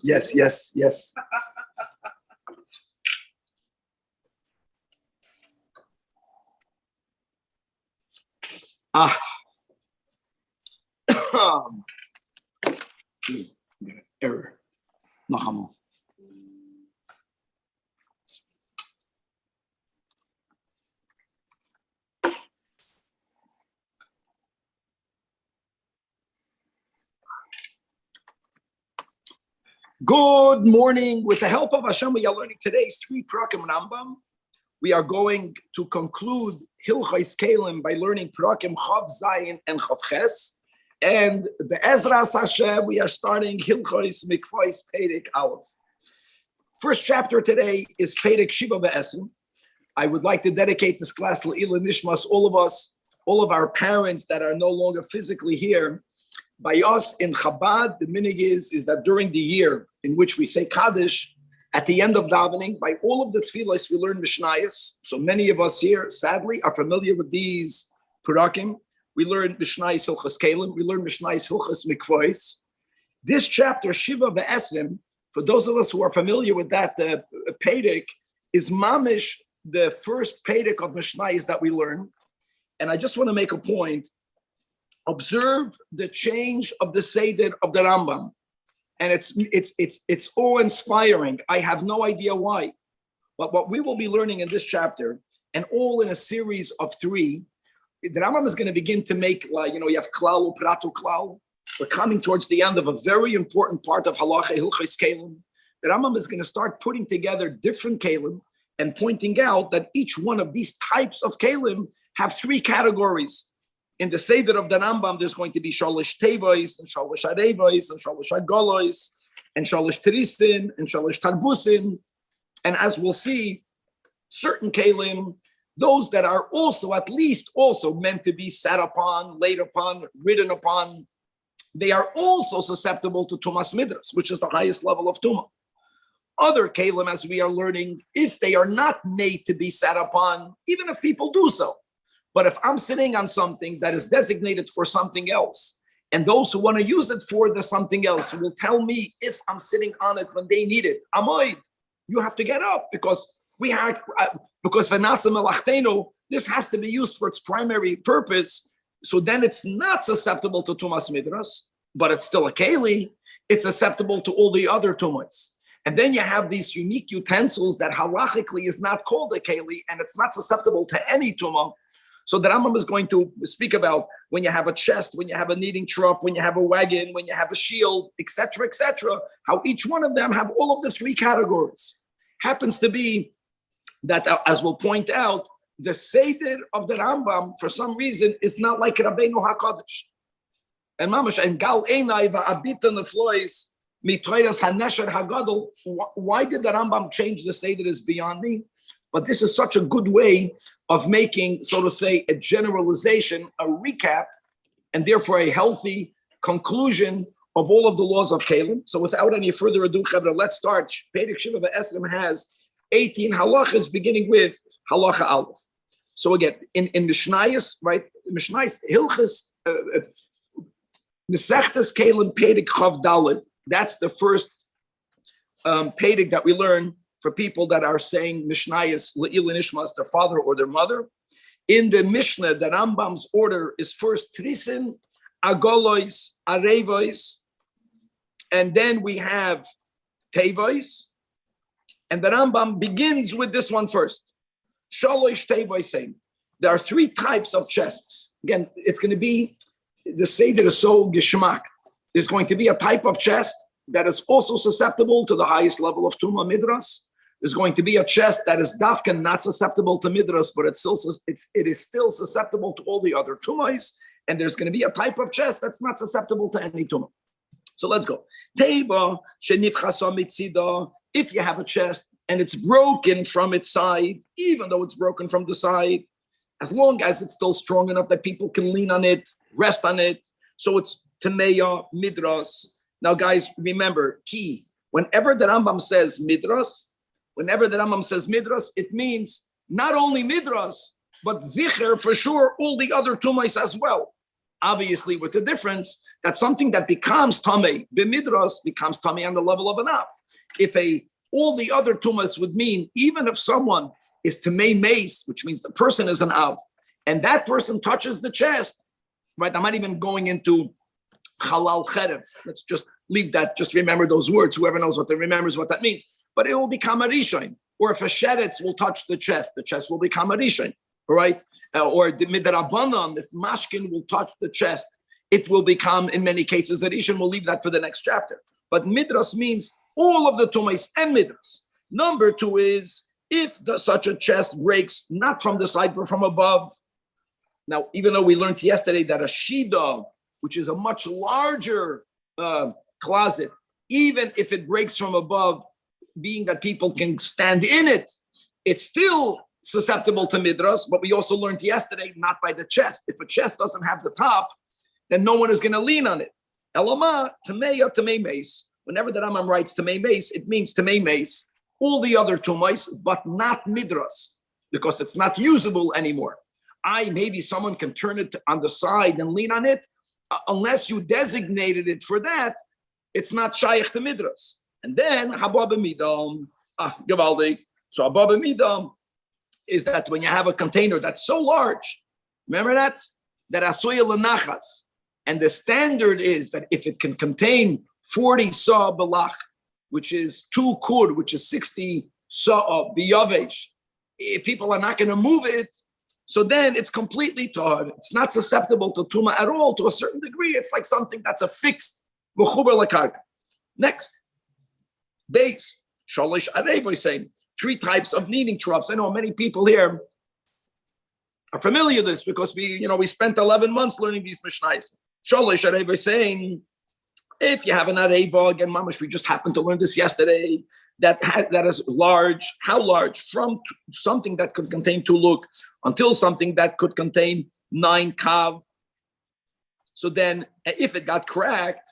Yes, yes, yes. Error. Nachamon. Good morning. With the help of Hashem, we are learning today's 3 Prakim Rambam. We are going to conclude Hilchos Kelim by learning Prakim Chav Zayin and Chav Ches. And Be'ezras Hashem, we are starting Hilchos Mikvos Perek Aleph. First chapter today is Perek Shiva Be'esim. I would like to dedicate this class L'Ila Nishmas, all of us, all of our parents that are no longer physically here. By us in Chabad, the minig is that during the year in which we say Kaddish, at the end of davening, by all of the tefillos, we learn Mishnayos. So many of us here, sadly, are familiar with these Purakim. We learn Mishnayos Hilchos Kelim. We learn Mishnayos Hilchos Mikvos. This chapter, Shiva Ve'esrim, for those of us who are familiar with that, the Perek, is mamish, the first Perek of Mishnayos that we learn. And I just want to make a point. Observe the change of the Seder of the Rambam, and it's awe-inspiring. I have no idea why, but what we will be learning in this chapter, and all in a series of 3, the Rambam is going to begin to make, you have klal, pratu klal. We're coming towards the end of a very important part of halacha hilchos kelim. The Rambam is going to start putting together different kelim and pointing out that each one of these types of kelim have 3 categories. In the Seder of the Rambam, there's going to be Shalosh Tevois, and Shalosh Arevois, and Shalosh Agolois, and Shalosh Trisin, and Shalosh Tarbusin. And as we'll see, certain Kalim, those that are also, at least also meant to be sat upon, laid upon, ridden upon, they are also susceptible to Tumas Midras, which is the highest level of Tumah. Other Kalim, as we are learning, if they are not made to be sat upon, even if people do so, but if I'm sitting on something that is designated for something else, and those who want to use it for the something else will tell me if I'm sitting on it when they need it, Amoid, you have to get up because Venasa Melachtenu, this has to be used for its primary purpose. So then it's not susceptible to Tumas Midras, but it's still a Keli. It's susceptible to all the other Tumas. And then you have these unique utensils that halachically is not called a Keli, and it's not susceptible to any Tumah. So the Rambam is going to speak about when you have a chest, when you have a kneading trough, when you have a wagon, when you have a shield, etc., how each one of them have all of the 3 categories. Happens to be that, as we'll point out, the Seder of the Rambam, for some reason, is not like Rabbeinu HaKadosh. And Mamash, and Gal Einai va'abita neflois mitoiras hanesher hagadol. Why did the Rambam change the Seder is beyond me? But this is such a good way of making, so to say, a generalization, a recap, and therefore a healthy conclusion of all of the laws of Kalim. So without any further ado, Chevra, let's start. Perek Shiva Ve'esrim has 18 halachas, beginning with halacha Aleph. So again, in Mishnayos, right? Mishnayos, Hilchas, Nesechtes Kalim, Perek Chav Daled. That's the first Perek that we learn for people that are saying Mishnayos L'Ila Nishmas, their father or their mother. In the Mishnah, the Rambam's order is first Trisin, Agolois, Arevois, and then we have Tevois. And the Rambam begins with this one first. Shalosh Tevois saying there are 3 types of chests. Again, it's going to be the Seder is so Geshmak. There's going to be a type of chest that is also susceptible to the highest level of Tumah Midras. There's going to be a chest that is dafkan, not susceptible to midras, but it is still susceptible to all the other tumais. And there's going to be a type of chest that's not susceptible to any tumah. So let's go. Teiba shenifchasa mitzida. If you have a chest and it's broken from its side, even though it's broken from the side, as long as it's still strong enough that people can lean on it, rest on it. So it's tameya midras. Now, guys, remember, key. Whenever the Rambam says midras, it means not only midras, but zicher for sure, all the other tumais as well. Obviously, with the difference that something that becomes tamei b'midras becomes tamei on the level of an av. If all the other tumas would mean even if someone is tamei mace, which means the person is an av, and that person touches the chest, right? I'm not even going into halal cherev. Let's just leave that. Just remember those words. Whoever knows what that remembers what that means. But it will become a rishon. Or if a sheretz will touch the chest will become a rishon. All right? Or the midrabanan, if mashkin will touch the chest, it will become, in many cases, a rishon. We'll leave that for the next chapter. But midras means all of the tumais and midras. Number two is if such a chest breaks not from the side but from above. Now, even though we learned yesterday that a shida, which is a much larger closet, even if it breaks from above, being that people can stand in it, it's still susceptible to midras. But we also learned yesterday, not by the chest. If a chest doesn't have the top, then no one is going to lean on it. Elama, tamei mace. Whenever the Rambam writes tamei mace, it means tamei mace. All the other tumais, but not midras, because it's not usable anymore. Maybe someone can turn it on the side and lean on it. Unless you designated it for that, it's not shaykh to midras. And then haba b'midam, gewaldig. So haba b'midam is that when you have a container that's so large, remember that asuya lenachas, and the standard is that if it can contain 40 sa belach, which is 2 kud, which is 60 sa biyavesh, if people are not going to move it, so then it's completely tahor. It's not susceptible to tuma at all. To a certain degree, it's like something that's a fixed v'chuber lekarka. Next, base shalish arev is saying 3 types of kneading troughs. I know many people here are familiar with this because we spent 11 months learning these mishnayos. Shalish arev is saying if you have an areva, again, mamash, we just happened to learn this yesterday. That is large. How large? From something that could contain 2 luk until something that could contain 9 kav. So then, if it got cracked,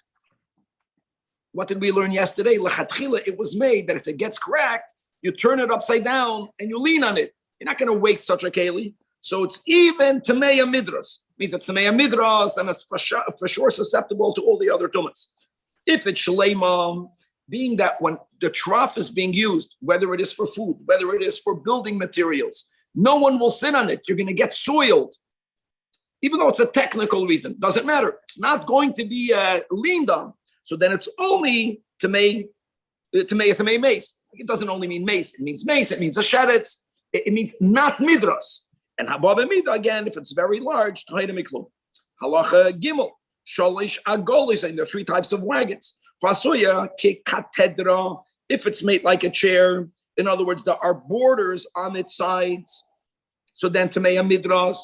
what did we learn yesterday? L'chatchila, it was made that if it gets cracked, you turn it upside down and you lean on it. You're not going to waste such a keli. So it's even tameya midras. Means it's tameya midras and it's for sure susceptible to all the other tumas. If it's shleima, being that when the trough is being used, whether it is for food, whether it is for building materials, no one will sit on it. You're going to get soiled. Even though it's a technical reason, doesn't matter. It's not going to be leaned on. So then it's only tamei mace. It doesn't only mean mace. It means mace. It means a sheretz. It means not midras. And haba b'mida, again, if it's very large, tahira miklum. Halacha gimel. Shalish agolis, and there are 3 types of wagons. Fasuya ke katedra, if it's made like a chair. In other words, there are borders on its sides. So then tameya midras,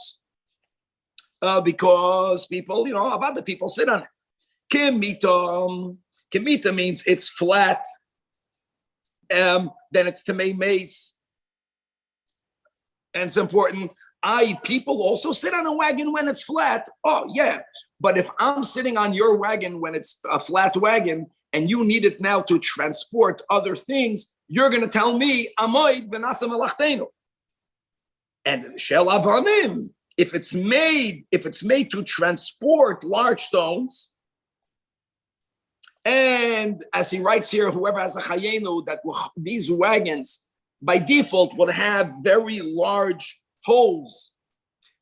because people, about the people sit on it. Kemita means it's flat. Then it's tamei mace. And it's important. People also sit on a wagon when it's flat. Oh, yeah. But if I'm sitting on your wagon when it's a flat wagon and you need it now to transport other things, you're going to tell me, Amoid v'nasa malachtenu. And shel avamim, if it's made to transport large stones, and as he writes here, whoever has a chayenu, that these wagons by default would have very large holes,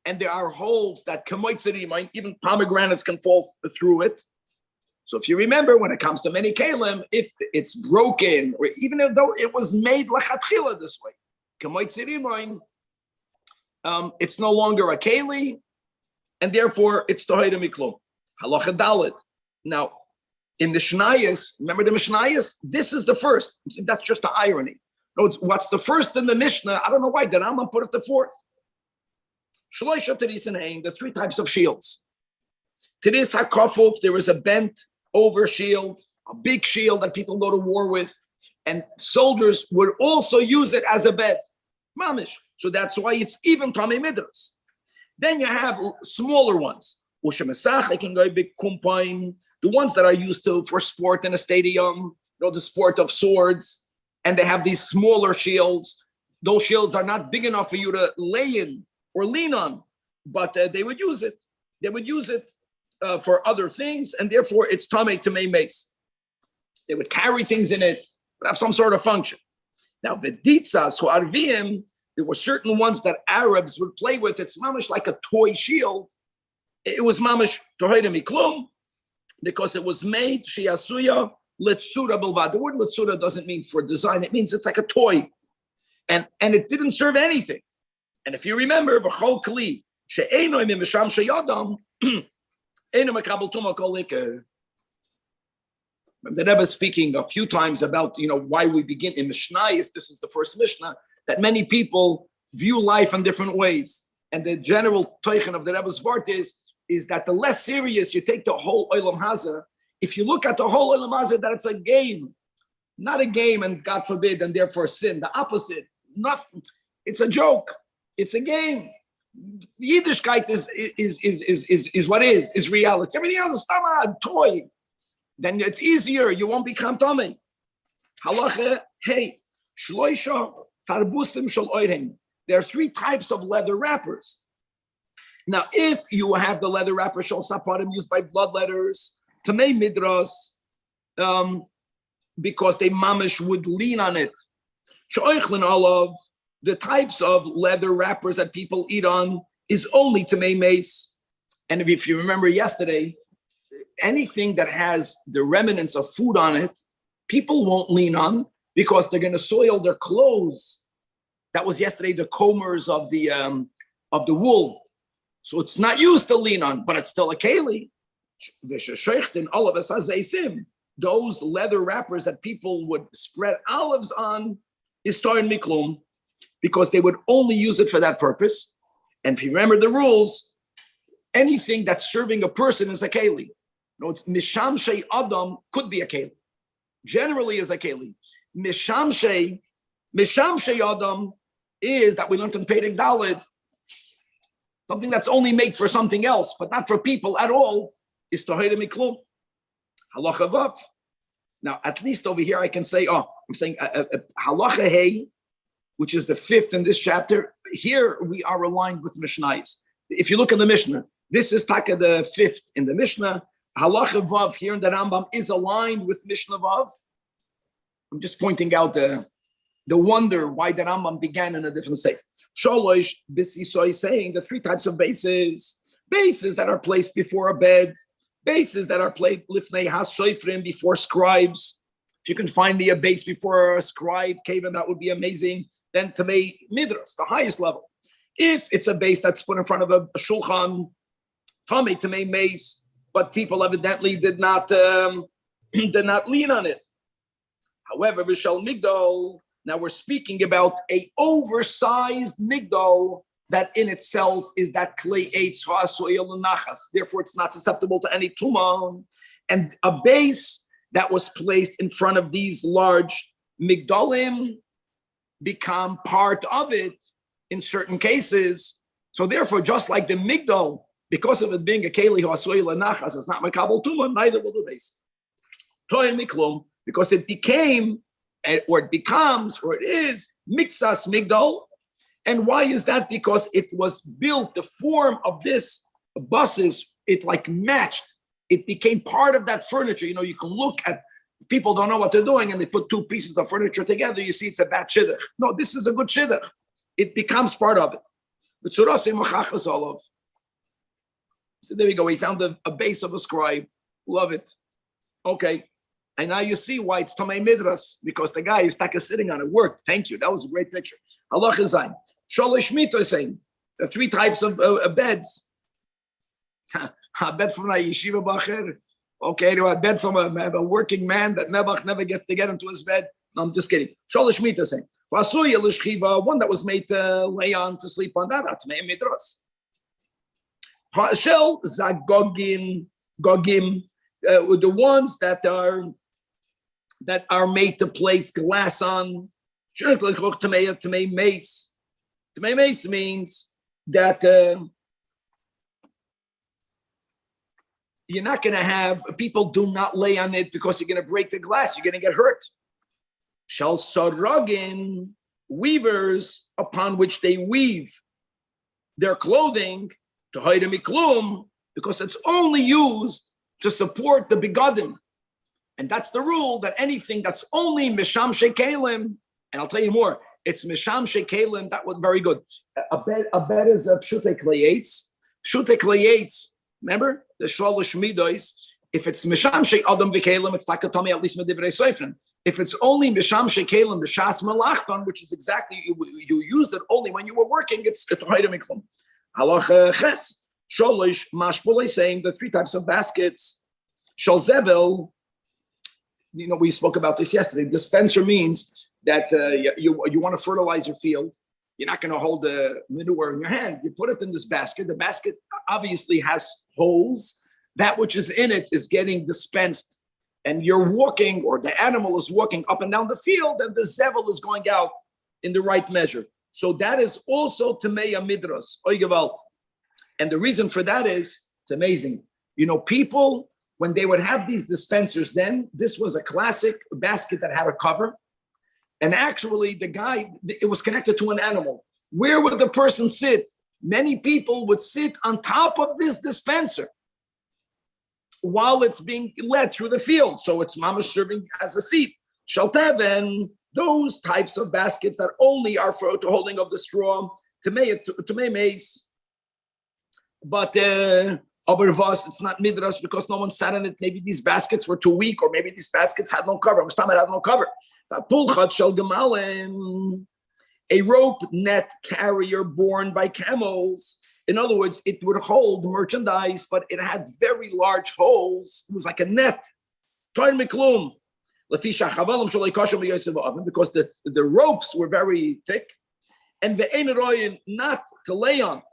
and there are holes that even pomegranates can fall through it. So if you remember, when it comes to many kalim, if it's broken, or even though it was made lachatchila this way, it's no longer a keli, and therefore it's tohira miklum. Halacha dalet. Now, in the Mishnayos, remember the Mishnayos? This is the first. That's just the irony. No, what's the first in the Mishnah? I don't know why. The Rambam put it the fourth. Shloisha teris and the 3 types of shields. Teris hakofuf, there is a bent over shield, a big shield that people go to war with, and soldiers would also use it as a bed. Mamish. So that's why it's even tamei midras. Then you have smaller ones. Ushemesach, can go big kumpaim. The ones that are used for sport in a stadium, the sport of swords, and they have these smaller shields. Those shields are not big enough for you to lay in or lean on, but they would use it. They would use it for other things, and therefore it's tamei tamei mace. They would carry things in it, would have some sort of function. Now, the ditzas who arvim, there were certain ones that Arabs would play with. It's mamish like a toy shield. It was mamish toheda miklum because it was made shiasuya letsura bilvad. The word letsura doesn't mean for design. It means it's like a toy, and it didn't serve anything. And if you remember, v'chol kli she'enoi mimisham sheyadam eno mekabel tuma kol liker. The Rebbe is speaking a few times about why we begin in Mishnayos. This is the first Mishnah that many people view life in different ways, and the general teichen of the Rebbe's vart is that the less serious you take the whole Olam Hazeh. If you look at the whole Olam Hazeh, that it's a game, not a game, and God forbid, and therefore sin. The opposite, nothing. It's a joke. It's a game. The Yiddishkeit is what is reality. Everything else is a toy. Then it's easier. You won't become tummy. Halacha, hey, shloisha tarbusim shel oirim. There are 3 types of leather wrappers. Now, if you have the leather wrapper shel saparim used by bloodletters, tamei midras, because they mamish would lean on it. She'oichlin olav, the types of leather wrappers that people eat on is only tamei mace. And if you remember yesterday, anything that has the remnants of food on it, people won't lean on because they're going to soil their clothes. That was yesterday the combers of the wool, so it's not used to lean on, but it's still a keli. Those leather wrappers that people would spread olives on is torin miklum because they would only use it for that purpose. And if you remember the rules, anything that's serving a person is a keli. No, it's mishamshei adam could be a keli. Generally is a keli. Mishamshei adam is that we learned in Perek Daled, something that's only made for something else, but not for people at all, is toheda miklum. Halacha vav. Now, at least over here, I can say, I'm saying halacha hey, which is the 5th in this chapter. Here we are aligned with Mishnayos. If you look at the Mishnah, this is taka the 5th in the Mishnah. Halacha vav here in the Rambam is aligned with Mishnah vav. I'm just pointing out the wonder why the Rambam began in a different state. Sholosh b'siso is saying the 3 types of bases that are placed before a bed, bases that are placed lifnei hasoifrim before scribes. If you can find me a base before a scribe, Kevin, that would be amazing. Then tamei midras, the highest level. If it's a base that's put in front of a shulchan, tamei mace, but people evidently did not lean on it. However, v'shal migdal. Now we're speaking about a oversized migdal that in itself is that clay eitz ha'asoil nachas. Therefore, it's not susceptible to any tumah. And a base that was placed in front of these large migdalim become part of it in certain cases. So therefore, just like the migdal, because of it being a keli ha'asoil nachas, it's not makabel tumah, neither will the base. Toyin miklum, because it became, or it becomes, or it is mixas migdal. And why is that? Because it was built, the form of this buses, it like matched. It became part of that furniture. You can look at, people don't know what they're doing and they put 2 pieces of furniture together. You see it's a bad shidduch. No, this is a good shidduch. It becomes part of it. So there we go. We found a base of a scribe. Love it. Okay. And now you see why it's Tomei Midras, because the guy is sitting on it. Work. Thank you. That was a great picture. Halach Zayin. Sholosh Mito is saying the 3 types of beds. A bed from a yeshiva bacher. Okay, a bed from a working man that never gets to get into his bed. No, I'm just kidding. Sholosh Mito is saying one that was made to lay on, to sleep on, that Tomei Midras. Shel Zagogim, the ones that are made to place glass on. Tamei mace. Tamei mace means that you're not going to have, people do not lay on it because you're going to break the glass. You're going to get hurt. Shal saragin, weavers upon which they weave their clothing, to hide miklum, because it's only used to support the begadim. And that's the rule, that anything that's only misham shekelim, and I'll tell you more, it's misham shekelim, that was very good. A bed is a pshute kleyates. Pshute kleyates, remember? The shalosh midos. If it's misham she adam v'kelim, it's takatami at least medivrei seifrim. If it's only misham shekelim, the shas malachton, which is exactly, you used it only when you were working, it's ketoyda miklum. Halach ches, shalosh mashpulei, saying the three types of baskets. Shal zebel, we spoke about this yesterday. Dispenser means that you want to fertilize your field. You're not going to hold the manure in your hand. You put it in this basket. The basket obviously has holes. That which is in it is getting dispensed. And you're walking, or the animal is walking up and down the field, and the zevel is going out in the right measure. So that is also Tameya Midras, Oigevalt. And the reason for that is, it's amazing. People, when they would have these dispensers, then this was a classic basket that had a cover. And actually, the guy, it was connected to an animal. Where would the person sit? Many people would sit on top of this dispenser while it's being led through the field. So it's mamash serving as a seat. Shalteven, those types of baskets that only are for the holding of the straw, to mace. But Abervas, it's not midras because no one sat in it. Maybe these baskets were too weak, or maybe these baskets had no cover. Mustamed had no cover. A rope net carrier borne by camels. In other words, it would hold merchandise, but it had very large holes. It was like a net. Because the ropes were very thick, and the not to lay on.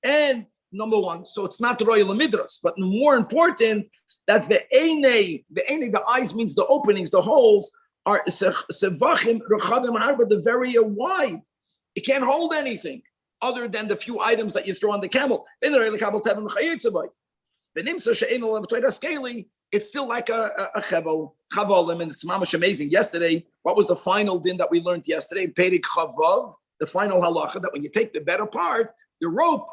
And number one, so it's not royal midras, but more important, that the eyes means the openings, the holes are sevachim rechavim harba, the very wide. It can't hold anything other than the few items that you throw on the camel. It's still like a chavolim, and it's mamash amazing. Yesterday, what was the final din that we learned yesterday? Perik chavav, the final halacha, that when you take the better part, the rope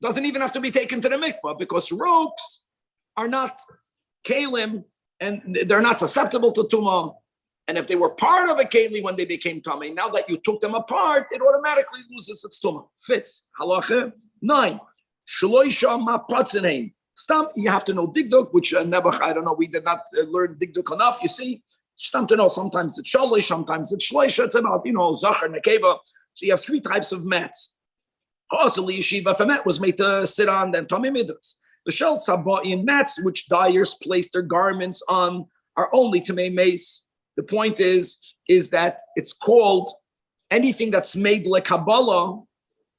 doesn't even have to be taken to the mikvah, because ropes are not kalim, and they're not susceptible to tumah. And if they were part of a keli when they became tumah, now that you took them apart, it automatically loses its tumah. Fits. Halacha 9. Shloisha mapatzenein. Stam, you have to know digduk, which never, I don't know, we did not learn digduk enough. You see, stam to know, sometimes it's shalosh, sometimes it's shloisha. It's about, zachar, nekeva. So you have three types of mats. Also, yeshiva, if a mat was made to sit on, then tummy midras. The shel tzaba'in mats, which dyers place their garments on, are only to make mace. The point is that it's called anything that's made like Kabbalah,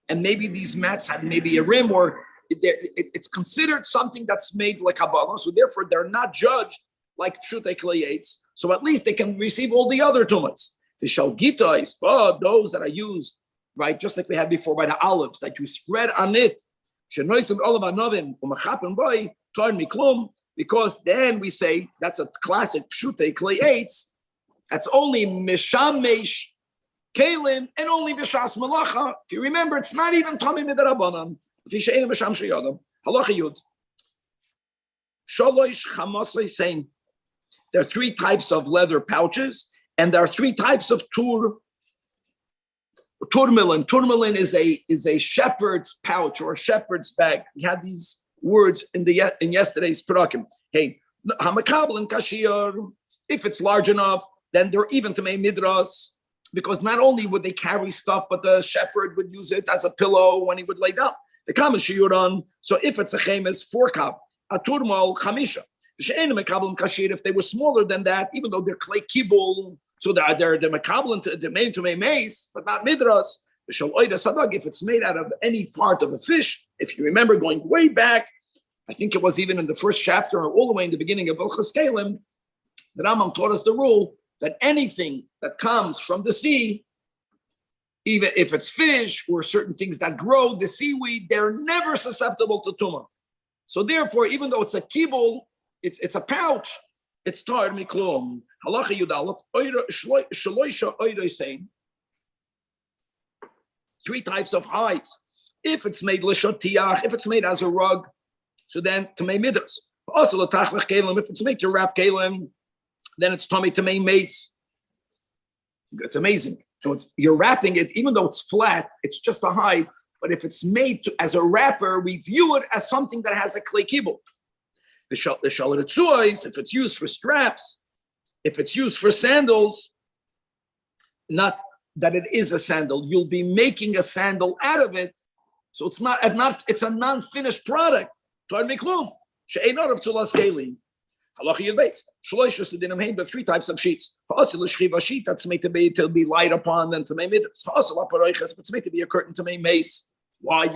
and maybe these mats have maybe a rim, or it's considered something that's made like Kabbalah. So therefore, they're not judged like Pshutei Kleyates. So at least they can receive all the other tumas. The shalgitais, but those that are used, right, just like we had before by the olives, that you spread on it. Because then we say that's a classic Pshutei Kleyates. That's only mishamesh kalim and only b'shas malacha. If you remember, it's not even tamim midarabanan. If you say misham sheyadam, halacha yud. Shalosh chamasay saying there are three types of leather pouches, and there are three types of turmalin. Turmalin is a shepherd's pouch or a shepherd's bag. We had these words in yesterday's parakim. Hey, hamakabel and kashir. If it's large enough, then they're even to make midras, because not only would they carry stuff, but the shepherd would use it as a pillow when he would lay down. The kamen shiyuran. So if it's a chemes, 4 kab, a turmal chamisha. If they were smaller than that, even though they're clay kibul, so they're mekabel, they're made to make mace, but not midras. If it's made out of any part of a fish, if you remember going way back, I think it was even in the first chapter or all the way in the beginning of Hilchos Kelim, the Rambam taught us the rule that anything that comes from the sea, even if it's fish or certain things that grow, the seaweed, they're never susceptible to tumah. So therefore, even though it's a kibul, it's a pouch, it's tar miklum. Halacha yudalef, shloisha oiroi saying, 3 types of hides. If it's made l'shotiach, if it's made as a rug, So then Tamei Midras. Also, if it's made to wrap Kalim, then it's Tamei Mace. It's amazing. So you're wrapping it, even though it's flat, it's just a hide. But if it's made as a wrapper, we view it as something that has a clay kibble. The shalatzuos, if it's used for straps, if it's used for sandals, not that it is a sandal, you'll be making a sandal out of it. So it's it's a non-finished product. Halacha Yudbeis. Shloisha Sedinim Hein, but 3 types of sheets. Ha'asil l'shchiva sheet, that's made to be light upon and to make midras. Ha'asil ha'paroiches, but it's made to be a curtain to make mace. Why?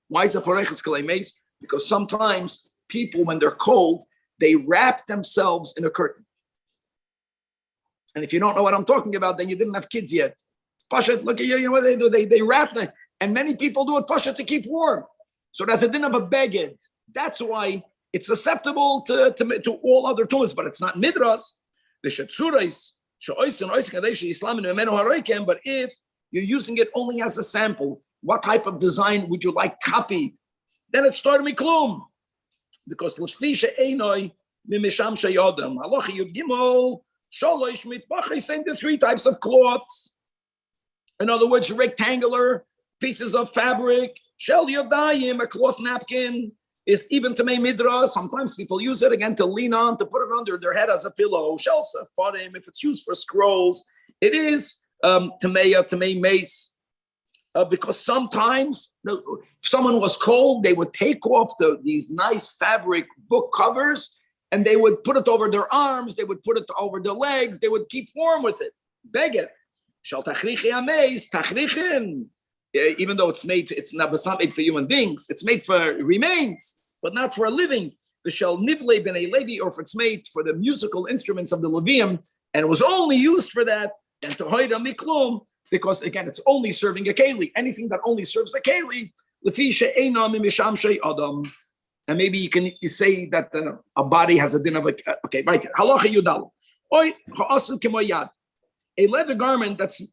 Why is a paroiches called mace? Because sometimes people, when they're cold, they wrap themselves in a curtain. And if you don't know what I'm talking about, then you didn't have kids yet. Pasha, look at you know what they do? They wrap them. And many people do it, Pasha, to keep warm. So there's a din of a beged. That's why it's susceptible to all other tumas, but it's not midras. But if you're using it only as a sample, what type of design would you like copied? Then it's started me klum. Because saying the 3 types of cloths. In other words, rectangular pieces of fabric, shel yodayim, a cloth napkin, is even to make midra. Sometimes people use it again to lean on, to put it under their head as a pillow. Shel safarim, if it's used for scrolls, it is to make mace. Because sometimes if someone was cold, they would take off these nice fabric book covers and they would put it over their arms, they would put it over their legs, they would keep warm with it. Beg it. Shel tachrichi amaze, tachrichin. Even though it's not made for human beings, it's made for remains, but not for a living. The shel nivle ben a levi, or if it's made for the musical instruments of the Levium, and it was only used for that, and to hoida miklum, because again, it's only serving a keli. Anything that only serves a keli, lefi she'ena mimisham she'adam. And maybe you say that a body has a din of a okay, right? Halacha yudal. Oy ha'asu kemoyad. A leather garment that's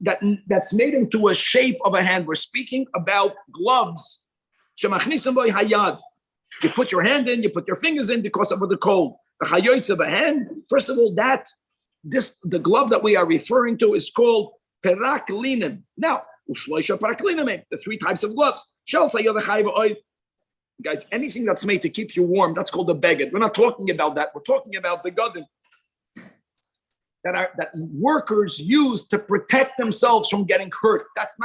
made into a shape of a hand. We're speaking about gloves. Shemachnisim boy hayad. You put your hand in, you put your fingers in because of the cold. The chayoyts of a hand. First of all, the glove that we are referring to is called perak linen. Now, ushloisha perak linen, the 3 types of gloves. Guys, anything that's made to keep you warm, that's called a beged. We're not talking about that. We're talking about the gadim that workers use to protect themselves from getting hurt. That's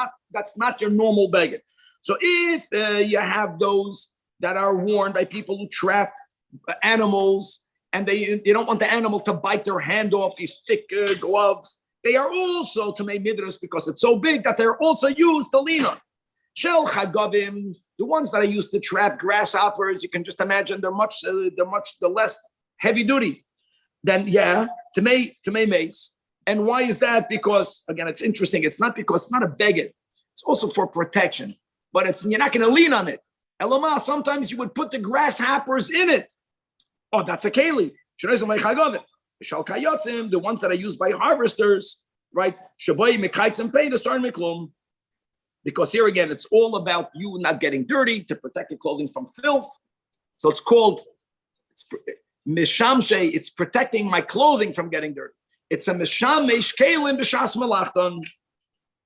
not your normal beged. So if you have those that are worn by people who trap animals and they don't want the animal to bite their hand off, these thick gloves, they are also to make midras because it's so big that they're also used to lean on. Shel chagavim, the ones that are used to trap grasshoppers, you can just imagine they're much less heavy duty. Then to make mace. And why is that? Because again, it's interesting. It's not a beged. It's also for protection. But you're not going to lean on it. Elama, sometimes you would put the grasshoppers in it. Oh, that's a keli. The ones that are used by harvesters, right? Because here again, it's all about you not getting dirty, to protect your clothing from filth. So it's called mishamshe. It's protecting my clothing from getting dirty. It's a mishamesh kelim b'shas malachton.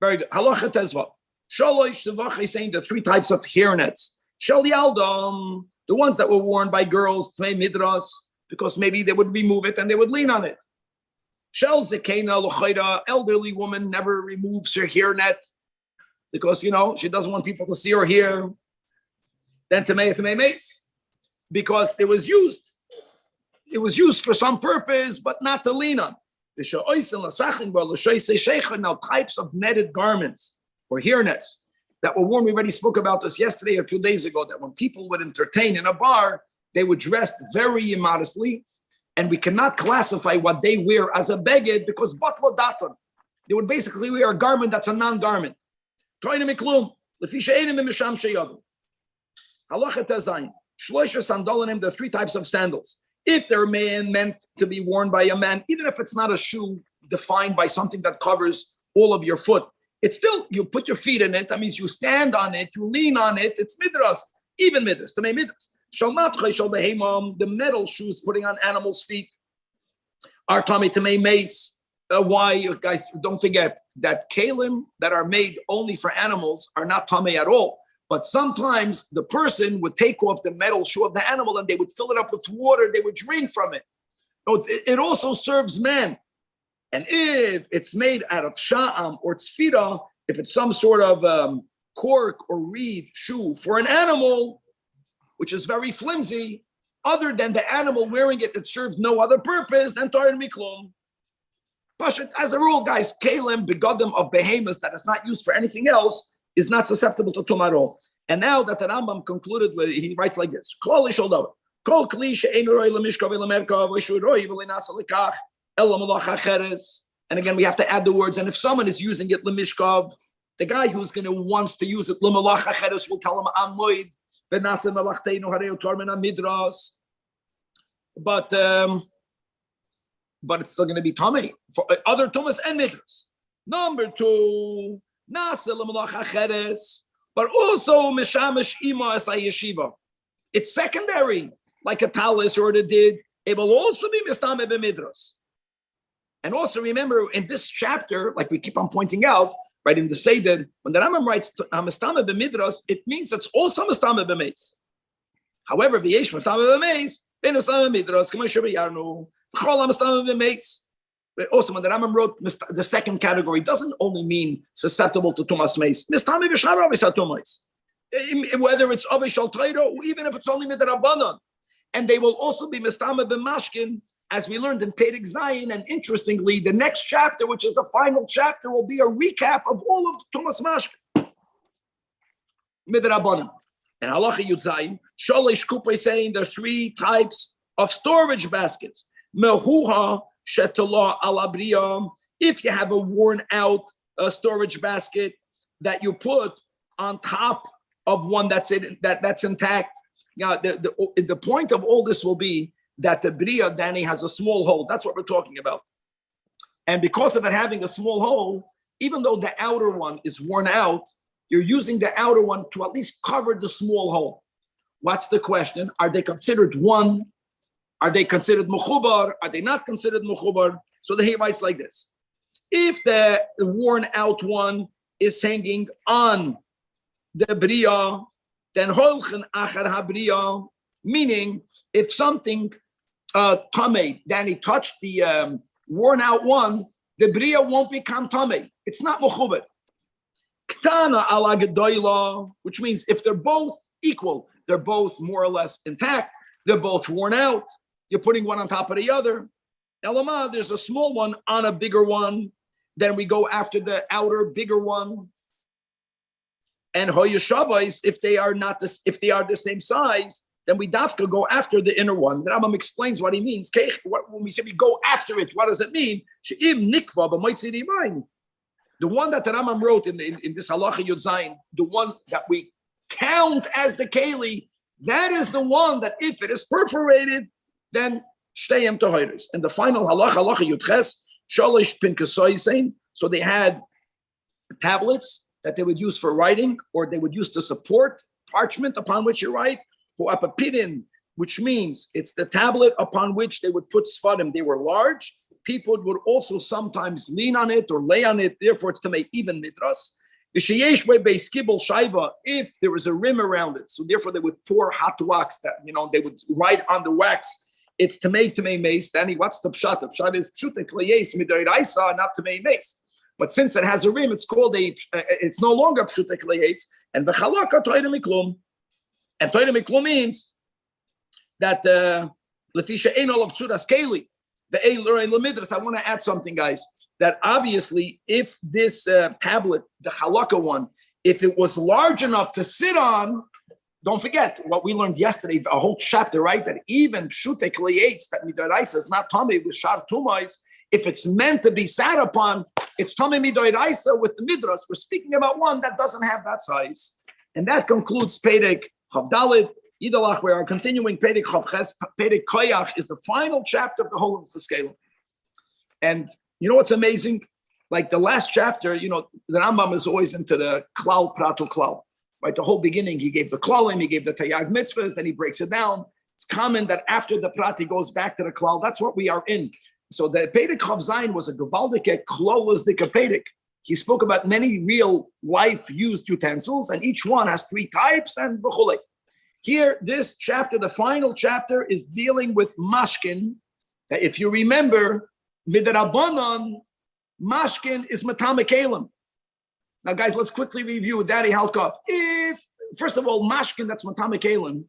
Very good. Halacha tezva. Shalosh sevach is saying the 3 types of hairnets. Shal yaldom, the ones that were worn by girls, tmei midras, because maybe they would remove it and they would lean on it. Shal zekena lochayda, elderly woman never removes her hairnet because she doesn't want people to see her hair. Then tmei mace, because it was used for some purpose, but not to lean on. Now, types of netted garments or hairnets that were worn. We already spoke about this yesterday or 2 days ago, that when people would entertain in a bar, they would dress very immodestly, and we cannot classify what they wear as a beged because batla daton. They would basically wear a garment that's a non-garment. Halacha tezayin. Shloisha sandalim, the 3 types of sandals. If they're meant to be worn by a man, even if it's not a shoe defined by something that covers all of your foot, it's still, you put your feet in it. That means you stand on it, you lean on it. It's midras, even midras, to make midras. The metal shoes putting on animals' feet are tamei tamei mace. Why, you guys? Don't forget that kalim that are made only for animals are not tamei at all. But sometimes the person would take off the metal shoe of the animal and they would fill it up with water. They would drink from it. So it also serves men. And if it's made out of sha'am or tzfira, if it's some sort of cork or reed shoe for an animal, which is very flimsy, other than the animal wearing it, it serves no other purpose, then Torah miklum. As a rule, guys, kalim, begodim of behemoths that is not used for anything else is not susceptible to tumah. And now that the Rambam concluded, he writes like this: Kol kli she'einu roi lemishkav elemerkav v'shu roi v'linasa lekach ela malacha cheres. And again, we have to add the words. And if someone is using it lemishkav, the guy who's going to wants to use it lemalacha cheres will tell him amoid v'nasa malachteinu hareu tormena midras. But it's still going to be tummy for other tumas and midras. Number two. But also mishamish ima as yeshiva. It's secondary, like a talis or the did. It will also be mistame b'midras. And also remember in this chapter, like we keep on pointing out, right in the Seder, when the Rambam writes mistame b'midras, it means it's also mistame b'meis. However, v'yesh mistame b'meis, ben mistame b'midras, k'may sheba yarnu, v'chol mistame b'meis. Also, when the Rambam wrote the second category, doesn't only mean susceptible to tumas meis. Whether it's avishal treiro or even if it's only midrabanan, and they will also be mistame b'mashkin, as we learned in Perek Zayin. And interestingly, the next chapter, which is the final chapter, will be a recap of all of the tumas mashkin midrabanan. And halacha yud zayin shalish kupay saying there are three types of storage baskets. Mehuha. If you have a worn out storage basket that you put on top of one that's intact, the point of all this will be that the bria, Danny, has a small hole. That's what we're talking about. And because of it having a small hole, even though the outer one is worn out, you're using the outer one to at least cover the small hole. What's the question? Are they considered one? Are they considered mechubar? Are they not considered mechubar? So he writes like this: if the worn out one is hanging on the bria, then holchen achar habriya, meaning if something tamei, then he touched the worn out one, the bria won't become tamei. It's not mechubar. Ktana ala gedoyla, which means if they're both equal, they're both more or less intact, they're both worn out. You're putting one on top of the other. Elama, there's a small one on a bigger one. Then we go after the outer bigger one. And hoyashavais, if they are the same size, then we dafka go after the inner one. The Rambam explains what he means. When we say we go after it, what does it mean? The one that the Rambam wrote in this halacha yud zayin, the one that we count as the keli, that is the one that if it is perforated, then shteyem tohiris. And the final halacha yud ches, shalish pinkasoysein. So they had tablets that they would use for writing, or they would use to support parchment upon which you write, or apapidin, which means it's the tablet upon which they would put sfarim. They were large. People would also sometimes lean on it or lay on it. Therefore, it's to make even midras. If there was a rim around it, so therefore they would pour hot wax that they would write on the wax. It's to make mace. Danny, what's the pshat? The pshat is pshute klayes midoraisa, not to make mace. But since it has a rim, it's called it's no longer pshute klayes. And v'chalaka toida miklum. And toida miklum means that lefisha ein olav tzudas keli. I want to add something, guys. That obviously, if this tablet, the halakha one, if it was large enough to sit on, don't forget what we learned yesterday, a whole chapter, right? That even pshute kliyates, that midoraisa is not tummy with shar tumais. If it's meant to be sat upon, it's tummy midoraisa with the midras. We're speaking about one that doesn't have that size. And that concludes Perek Chavdalid. Yidalach, we are continuing Perek Chavches. Perek Koyach is the final chapter of the whole of the scale. And you know what's amazing? Like the last chapter, the Rambam is always into the klal prato klal. Right, the whole beginning, he gave the klalim, he gave the tayag mitzvahs, then he breaks it down. It's common that after the prat, he goes back to the klal. That's what we are in. So the Pedic Chav Zayin was a gewaldike, klolasdike Pedic. He spoke about many real life used utensils, and each one has 3 types and b'chulei. Here, this chapter, the final chapter, is dealing with mashkin. That if you remember, midrabanan, mashkin is matame kelim. Now, guys, let's quickly review Daddy Halka. If, first of all, mashkin, that's matame kelim,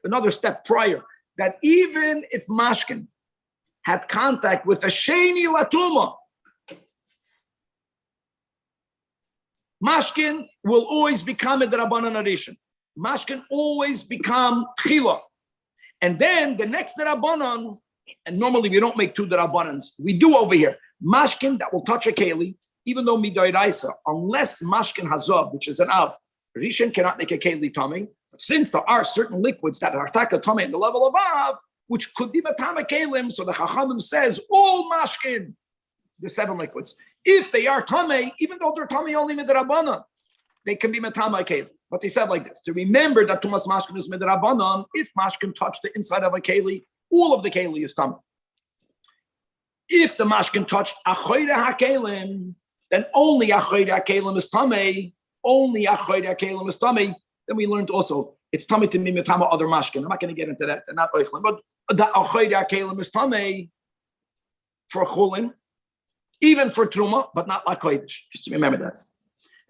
another step prior, that even if mashkin had contact with a sheni latuma, mashkin will always become a drabanan addition. Mashkin always become tchila. And then the next drabanan, and normally we don't make 2 drabanans, we do over here. Mashkin that will touch a keli, even though midoiraisa, unless mashkin hazav, which is an av, rishon cannot make a keli tummy. But since there are certain liquids that are taka tummy in the level of av, which could be matama kelim, so the Chachamim says all mashkin, the 7 liquids, if they are tummy, even though they're tummy only midrabanan, they can be matama kelim. But they said like this, to remember that tumas mashkin is midrabanan, if mashkin touch the inside of a keli, all of the keli is tummy. If the mashkin touched achoyre hakelim, then only achoyre hakelim is tummy. Only achoyre hakelim is tummy. Then we learned also it's tummy to be mitama other mashkin. I'm not going to get into that. And not oichlin, but the achoyre hakelim is tummy for chulin, even for truma, but not like kodesh. Just to remember that.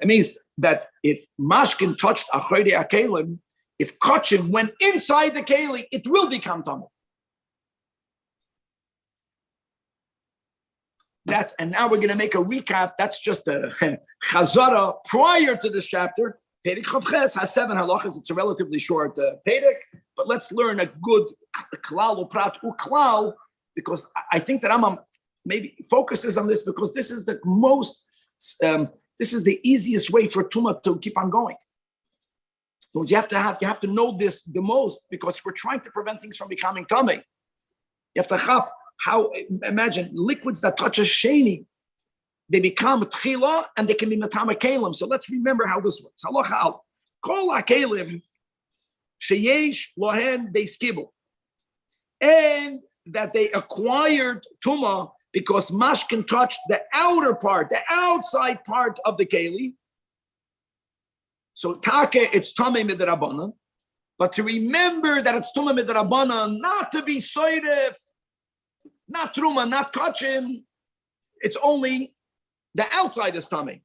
It means that if mashkin touched achoyre hakelim, if kachim went inside the keli, it will become tummy. And now we're going to make a recap. That's just a chazara prior to this chapter. Pedic Chav Ches has 7 halachas. It's a relatively short Pedic, but let's learn a good klal uprat uklal, because I think that Rambam maybe focuses on this because this is the most, this is the easiest way for Tumah to keep on going. Because you have to know this the most, because we're trying to prevent things from becoming tummy. You have to chap. How, imagine liquids that touch a sheni, they become tchila and they can be matama kelim. So let's remember how this works. Halacha al kol hakelim sheyesh lohen beis kibul, and that they acquired tuma because mashkin touched the outer part, the outside part of the keli. So take it's tamei midrabanan, but to remember that it's tamei midrabanan, not to be soidef. Not truma, not kachim. It's only the outside is tummy.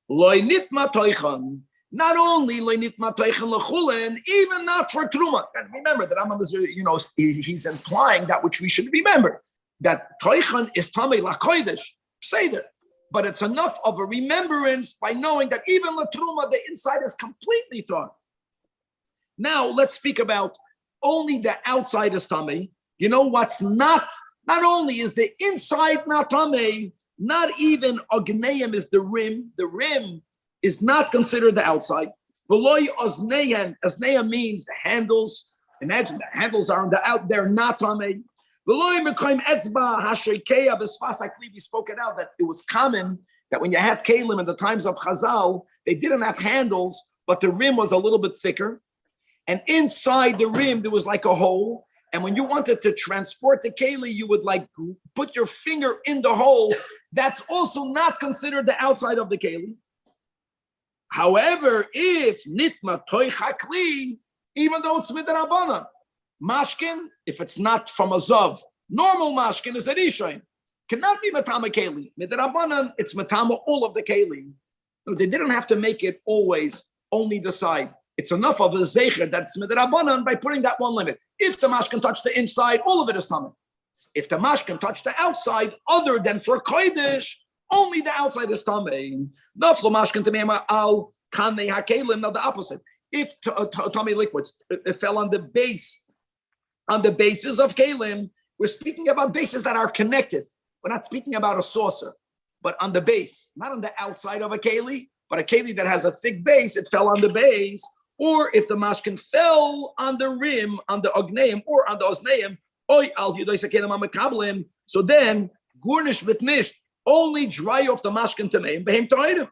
Loy nitma toichan. Not only loy nitma toichan lechulin, even not for truma. And remember that Rambam is, he's implying that which we should remember, that toichan is tummy la kodesh seder. But it's enough of a remembrance by knowing that even la truma, the inside is completely taught. Now let's speak about only the outside is tummy. You know what's not? Not only is the inside not tamei, not even ogneim is the rim. The rim is not considered the outside. V'loy ozneihem, ozneihem means the handles. Imagine the handles are on the out there, not tamei. V'loy mekayim etzba hasheikeya b'sfas hakli. We spoke it out that it was common that when you had kalim in the times of Chazal, they didn't have handles, but the rim was a little bit thicker, and inside the rim there was like a hole. And when you wanted to transport the keli, you would like put your finger in the hole. That's also not considered the outside of the keli. However, if nitma toy chakli, even though it's midrabanan, mashkin, if it's not from a zav, normal mashkin is a rishon, cannot be matama keli. Midrabanan, it's matama all of the keli. No, they didn't have to make it always only the side. It's enough of a zecher that's midrabanan by putting that one limit. If the mash can touch the inside, all of it is tamei. If the mash can touch the outside, other than for kodesh, only the outside is tamei. Naflo mash can tamei al kanei hakelim. Now the opposite. If tamei liquids it fell on the base, on the bases of kelim, we're speaking about bases that are connected. We're not speaking about a saucer, but on the base, not on the outside of a keli, but a keli that has a thick base. It fell on the base. Or if the mashkin fell on the rim, on the ogneim, or on the osneim, so then, gurnish mitnish, only dry off the mashkin tameim, behem toidim.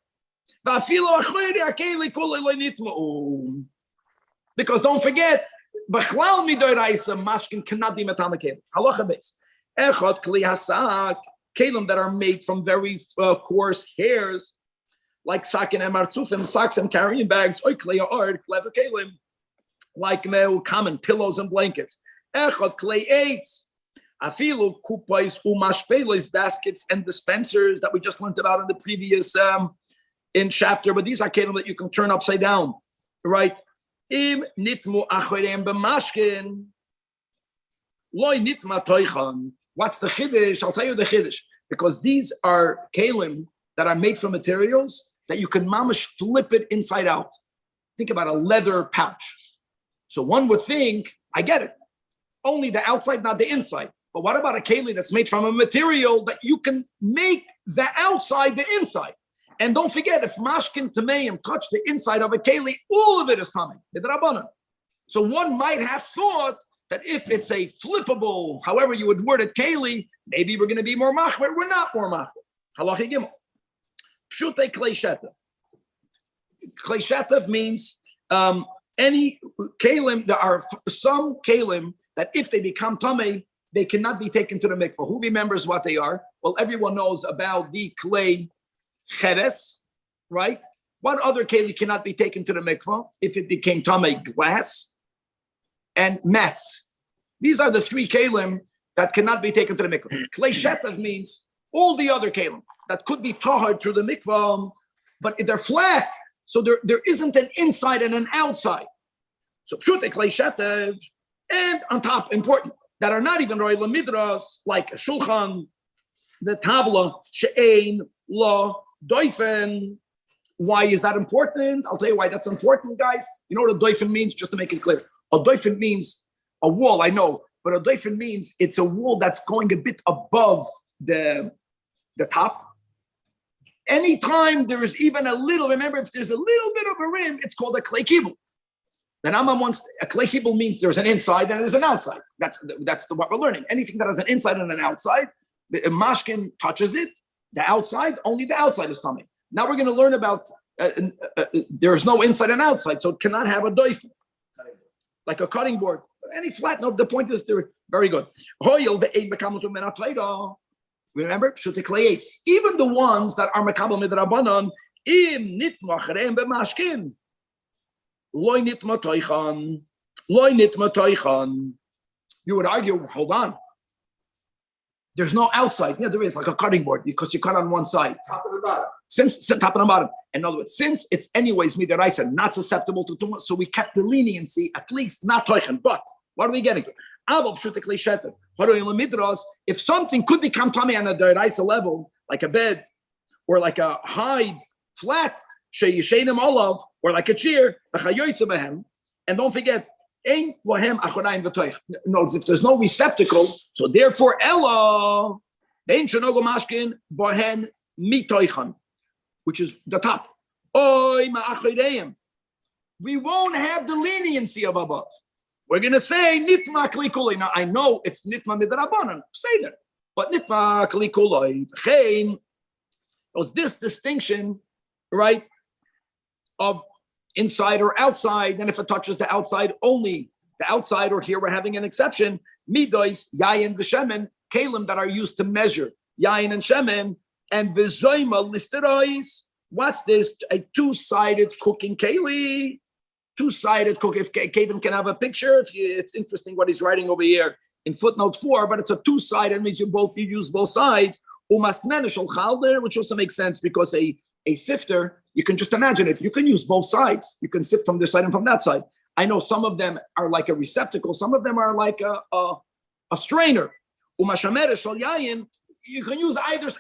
Because don't forget, B'chlal midoraisa mashkin cannot be metame kelim. Halacha base. Echad kli hasak, kelim that are made from very coarse hairs, like sakin and martzufim, socks and carrying bags, oy kli ard, clever kelim, like common pillows and blankets. Echad kli eitz, afilu kupais umashpelos, baskets and dispensers that we just learned about in the previous in chapter. But these are kelim that you can turn upside down, right? Im nitmu acharem b'mashkin, loy nitma toichan. What's the chiddush? I'll tell you the chiddush. Because these are kelim that are made from materials that you can mamash flip it inside out. Think about a leather pouch. So one would think, I get it. Only the outside, not the inside. But what about a kelim that's made from a material that you can make the outside the inside? And don't forget, if mashkin tameim touch the inside of a keli, all of it is coming. So one might have thought that if it's a flippable, however you would word it, keli, maybe we're going to be more machmer. We're not more machmer. Halachi gimel. Pshute klei shetev. Klei shetev means any kelim. There are some kelim that if they become tamei, they cannot be taken to the mikvah. Who remembers what they are? Well, everyone knows about the klei cheres, right? What other keli cannot be taken to the mikvah if it became tamei? Glass and mats. These are the three kelim that cannot be taken to the mikvah. Klei shetev means all the other kelim that could be tahar through the mikvah, but they're flat, so there isn't an inside and an outside. So pshute klei shetev, and on top, important, that are not even roy lamidras, like a shulchan, the tavla, she'ein, la, doifen. Why is that important? I'll tell you why that's important, guys. You know what a doifen means? Just to make it clear. A doifen means a wall, I know, but a doifen means it's a wall that's going a bit above the top. Anytime there is even a little, remember, if there's a little bit of a rim, it's called a klei kibul. The Rambam wants, a klei kibul means there's an inside and there's an outside. That's what we're learning. Anything that has an inside and an outside, the mashkin touches it, the outside, only the outside is coming. Now we're going to learn about there's no inside and outside, so it cannot have a doif, like a cutting board. Any flat, no, the point is they're very good. Remember, even the ones that are makabel midrabanan, im nitmacharem b'mashkin, loy nitma toichan, loy nitma toichan. You would argue, hold on. There's no outside. Yeah, there is, like a cutting board, because you cut on one side. Top and the bottom. Since top and the bottom. In other words, since it's anyways midaraisa, not susceptible to tumah, so we kept the leniency, at least not toichan. But what are we getting to? If something could become tummy on a deraisa level, like a bed, or like a hide, flat, olav, or like a chair, and don't forget, notice if there's no receptacle, so therefore Ella, which is the top. We won't have the leniency of above. We're going to say nitma kli kuloi. Now I know it's nitma midrabanan, say that, but nitma kli kuloi. Was this distinction, right, of inside or outside? Then if it touches the outside, only the outside, or here we're having an exception. Midois, yayin v'shemen, kalim that are used to measure yayin and shemen, and v'zoima listerois. What's this? A two-sided cooking keli. Two-sided cook. If Kevin can have a picture, it's interesting what he's writing over here in footnote 4. But it's a two-sided, means you use both sides. Which also makes sense because a sifter, you can just imagine it. You can use both sides. You can sift from this side and from that side. I know some of them are like a receptacle. Some of them are like a strainer. You can use either.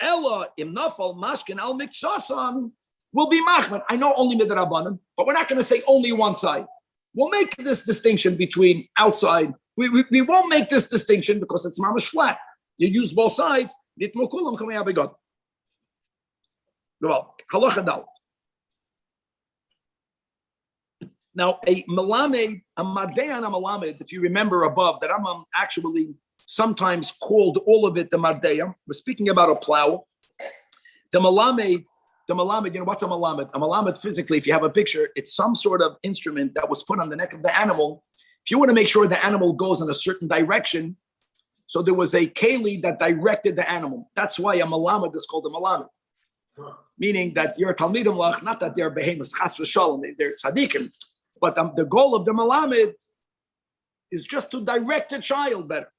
Ella im nafal mashkin al miksasan will be machman. I know only midrabanan, but we're not going to say only one side. We'll make this distinction between outside. We won't make this distinction because it's mamash flat. You use both sides. Now, a melamed, a mardeyan, a melamed, if you remember above, that Rambam actually sometimes called all of it the mardeya. We're speaking about a plow. The malamed, you know, what's a malamed? A malamed physically, if you have a picture, it's some sort of instrument that was put on the neck of the animal. If you want to make sure the animal goes in a certain direction, so there was a keli that directed the animal. That's why a malamed is called a malamed. Meaning that you're a talmidim lach, not that they're behemoths, chas v'shalom, they're tzaddikim. But the goal of the malamed is just to direct a child better.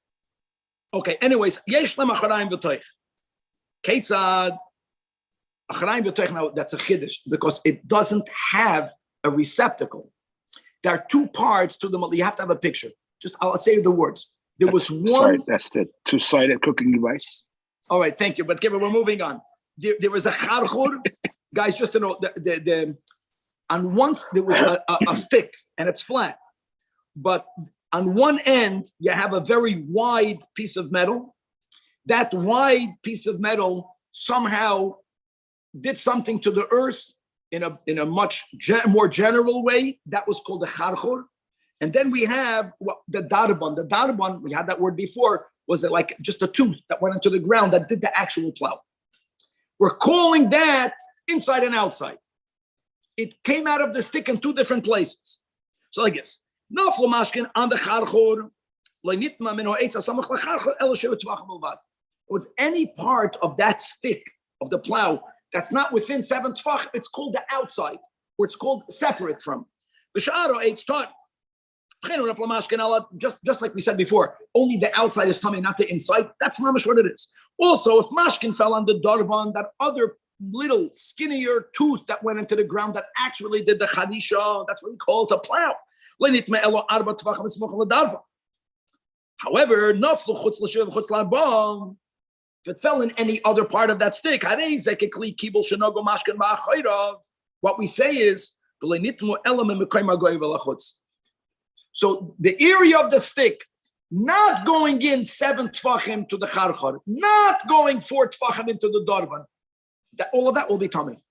Okay, anyways, yesh lem acharayim v'toich. Ketzad, acharayim v'toich, now that's a chiddush, because it doesn't have a receptacle. There are two parts to the, you have to have a picture. Just, I'll say the words. There was one. Sorry, that's the two-sided cooking device. All right, thank you. But Kevin, we're moving on. There was a charchur, guys. Just to know, on once there was a stick and it's flat, but on one end you have a very wide piece of metal. That wide piece of metal somehow did something to the earth in a much more general way. That was called the charchur. And then we have the darban. The darban, we had that word before, was it like just a tooth that went into the ground that did the actual plow. We're calling that inside and outside. It came out of the stick in two different places. So like this. Naflo mashkin on the charchor. It's any part of that stick of the plow that's not within 7 tvach, it's called the outside, or it's called separate from. Just like we said before, only the outside is tummy, not the inside. That's not what it is. Also, if mashkin fell on the darvan, that other little skinnier tooth that went into the ground that actually did the chadisha, that's what we call it a plow. However, if it fell in any other part of that stick, what we say is, so the area of the stick, not going in 7 tvachim to the charchar, not going 4 tvachim into the darvan, all of that will be tummy.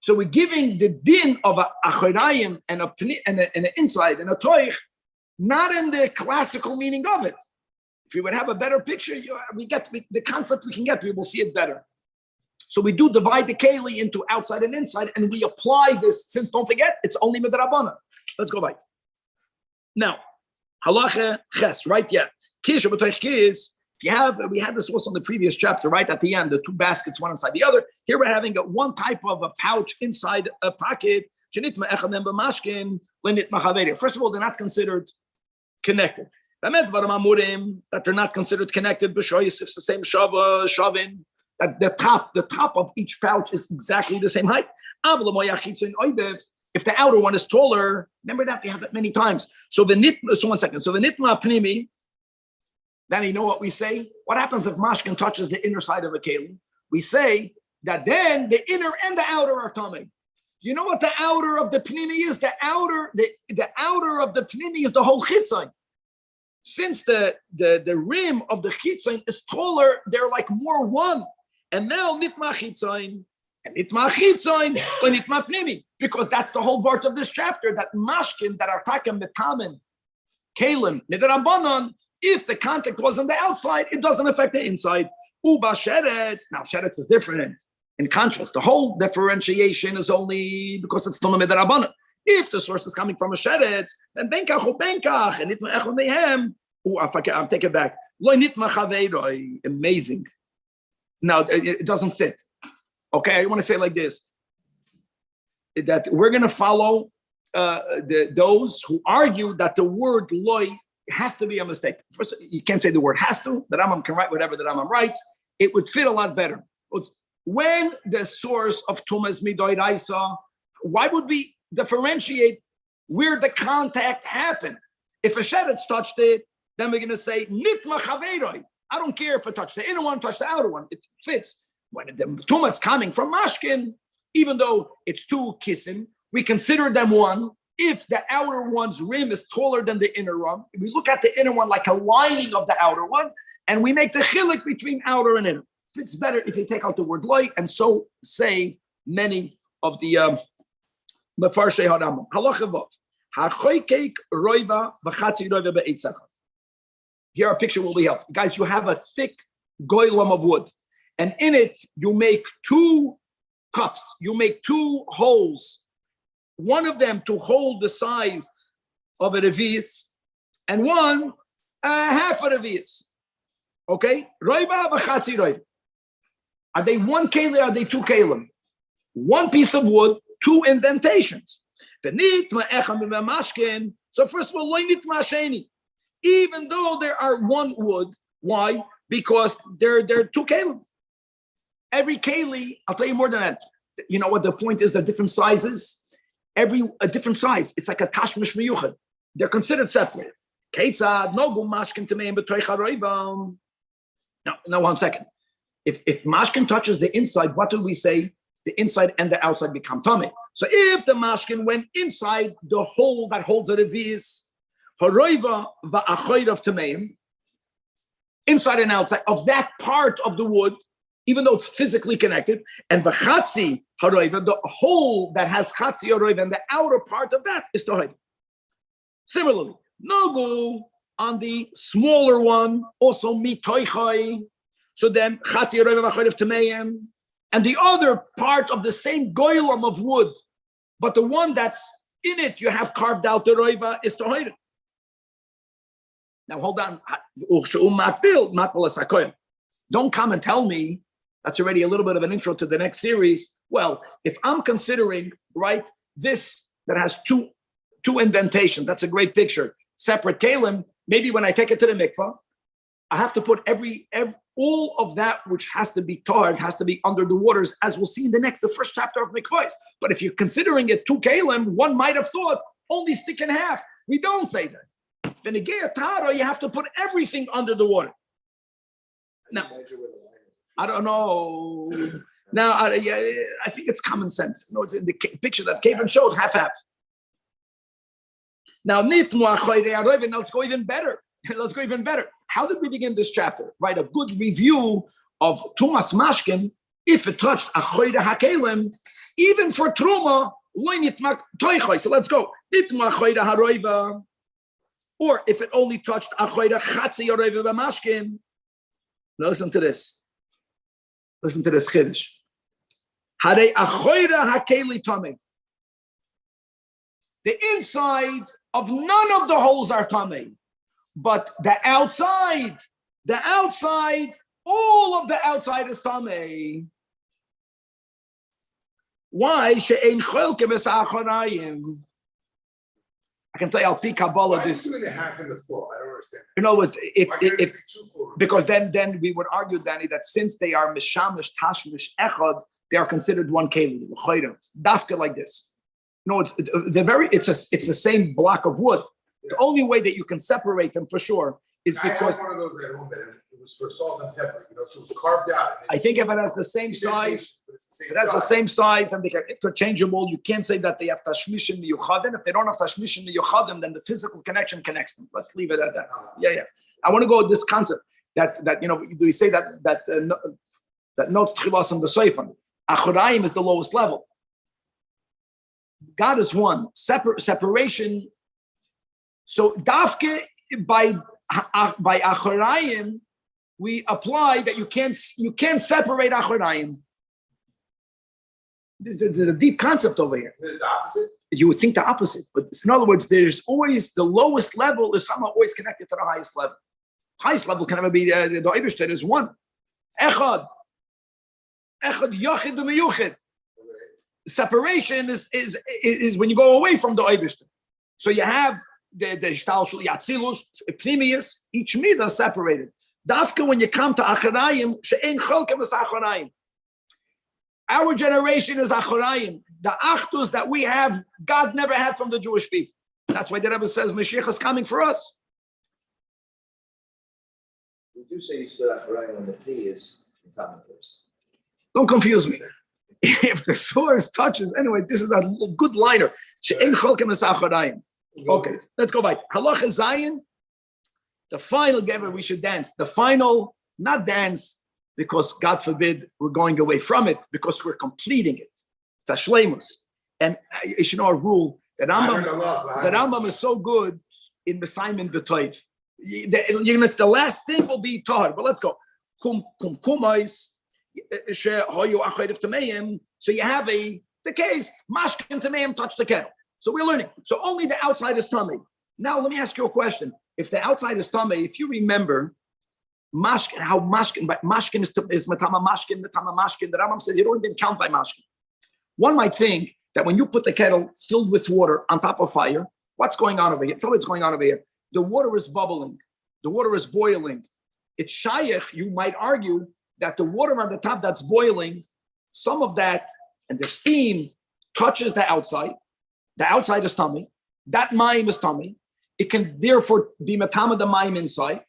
So we're giving the din of a achorayim and an inside and a toich, not in the classical meaning of it. If we would have a better picture, we get the conflict we can get, we will see it better. So we do divide the keli into outside and inside, and we apply this, since don't forget, it's only midrabana. Let's go back. Now, halacha ches, right? Yeah. Kish or b'toich kish. If we had this also in the previous chapter, right at the end, the two baskets, one inside the other. Here we're having one type of a pouch inside a pocket. First of all, they're not considered connected. That they're not considered connected. It's the same shavin. That the top of each pouch is exactly the same height. If the outer one is taller, remember that we have that many times. So the nitma pnimi. Then you know what we say? What happens if mashkin touches the inner side of a keli? We say that then the inner and the outer are tummy. You know what the outer of the pnimi is? The outer of the pnimi is the whole chitzon. Since the rim of the chitzon is taller, they're like more one. And now nitma chitzon and nitma chitzon or nitma pnimi, because that's the whole part of this chapter. That mashkin that are taken metamen kalim nidrabanan. If the contact was on the outside, it doesn't affect the inside. Uba sheretz. Now sheretz is different. In contrast, the whole differentiation is only because it's tonah midrabanan. If the source is coming from a sheretz, then benkach or benkach and nitma echad mehem. I'll take it back. Lo nitma chaveiroi. Amazing. Now it doesn't fit. Okay, I want to say it like this: that we're going to follow those who argue that the word loy has to be a mistake. First, you can't say the word has to. The Rambam can write whatever the Rambam writes. It would fit a lot better. When the source of Tumas Midoid Isa, why would we differentiate where the contact happened? If a sheretz touched it, then we're going to say nitma chaveiroi. I don't care if it touched the inner one, touched the outer one. It fits. When the Tumas coming from mashkin, even though it's two kissing, we consider them one. If the outer one's rim is taller than the inner one, we look at the inner one like a lining of the outer one, and we make the chilik between outer and inner. It's better if you take out the word loy, and so say many of the mefarshei Rambam. Halacha vav. Hachoykek roiva v'chatzi roiva be'etzacha. Here a picture will be helpful. Guys, you have a thick goylem of wood, and in it you make two cups. You make two holes. One of them to hold the size of a revis, and one half a revis. Okay? Roiva v'chatzi roiva. Are they one keli? Are they two kelim? One piece of wood, two indentations. So first of all, even though there are one wood, why? Because they're two kelim. Every keli, I'll tell you more than that. You know what the point is? They're different sizes. A different size. It's like a tashmish miyuchad. They're considered separate. Now, 1 second. If mashkin touches the inside, what do we say? The inside and the outside become tummy. So if the mashkin went inside the hole that holds a revis, haroiva va'achoid of tameim, inside and outside of that part of the wood, even though it's physically connected, and the chatzi haroiva, the hole that has chatzi haroiva, and the outer part of that is tohid. Similarly, nogu on the smaller one, also mitoichai. So then chatzi haroiva va'achoid of tameim. And the other part of the same goylam of wood, but the one that's in it, you have carved out the roiva, is tohid. Now hold on. Don't come and tell me, that's already a little bit of an intro to the next series. Well, if I'm considering, right, this that has two indentations, that's a great picture, separate kalim, maybe when I take it to the mikvah, I have to put all of that which has to be tarred, has to be under the waters, as we'll see in the first chapter of mikvahs. But if you're considering it two kalim, one might have thought only stick in half. We don't say that. Then again, Tara, you have to put everything under the water. Now, I don't know. Now, I think it's common sense. No, it's in the picture that Kevin showed, half. Now, let's go even better. Let's go even better. How did we begin this chapter? Right, a good review of Tumas Mashkin. If it touched Achoyda Hakelem, even for Truma, so let's go. Or if it only touched Achoyda Chatzi Yorev Mashkin. Now listen to this. Listen to this Chiddush. Hare Achoyda Hakeli Tameh. The inside of none of the holes are Tameh. But the outside, all of the outside is tamei. Why? She'ein cholke b'sa'achorayim. I can tell you, I'll pick Kabbalah this. Why is it half in the floor? I don't understand. You know, if because then we would argue, Danny, that since they are mishamish, tashmish, echad, they are considered one keli. Dafka like this. No, it's the same block of wood. The only way that you can separate them for sure is because I had one of those at home that it was for salt and pepper, so it's carved out. I think if it has the same size, the same size and they are interchangeable, you can't say that they have tashmish in the yuchadim. If they don't have tashmish in the yuchadim, then the physical connection connects them. Let's leave it at that. Yeah. I want to go with this concept that we say that notes tchilas on the seifan. Achorayim is the lowest level. God is one. Separation. So dafke by achorayim, we apply that you can't separate achorayim. There's a deep concept over here. Is it the opposite? You would think the opposite, but in other words, there's always the lowest level is somehow always connected to the highest level. Highest level can never be the Eibishter is one. Echad yachid u'miyuchid. Separation is when you go away from the Eibishter. So you have the Shtalshul Yatzilus, Pnimius, each midah separated. Dafka when you come to Acharayim, she'ein cholkem es Acharayim. Our generation is Acharayim. The Achdus that we have, God never had from the Jewish people. That's why the Rebbe says Mashiach is coming for us. We do say you stood Acharayim when the P is in commentaries. Don't confuse me. If the source touches, anyway, this is a good liner. She'ein cholkem es Acharayim. Okay, let's go back. Halacha Zayin, the final gever we should dance. The final, not dance because God forbid we're going away from it, because we're completing it. It's a shleimus. And you should know a rule that Rambam is so good in Mesayim B'toiv. The last thing will be tahar, but let's go. Kumais So you have the case, mashkin tameim touch the kettle. So we're learning. So only the outside is tummy. Now let me ask you a question. If the outside is tummy, if you remember mashkin, how mashkin is matama mashkin. The Rambam says you don't even count by mashkin. One might think that when you put the kettle filled with water on top of fire, what's going on over here? Tell me what's going on over here. The water is bubbling. The water is boiling. It's shayach, you might argue, that the water on the top that's boiling, some of that and the steam touches the outside. The outside is tummy. That mayim is tummy. It can therefore be matama the mayim inside.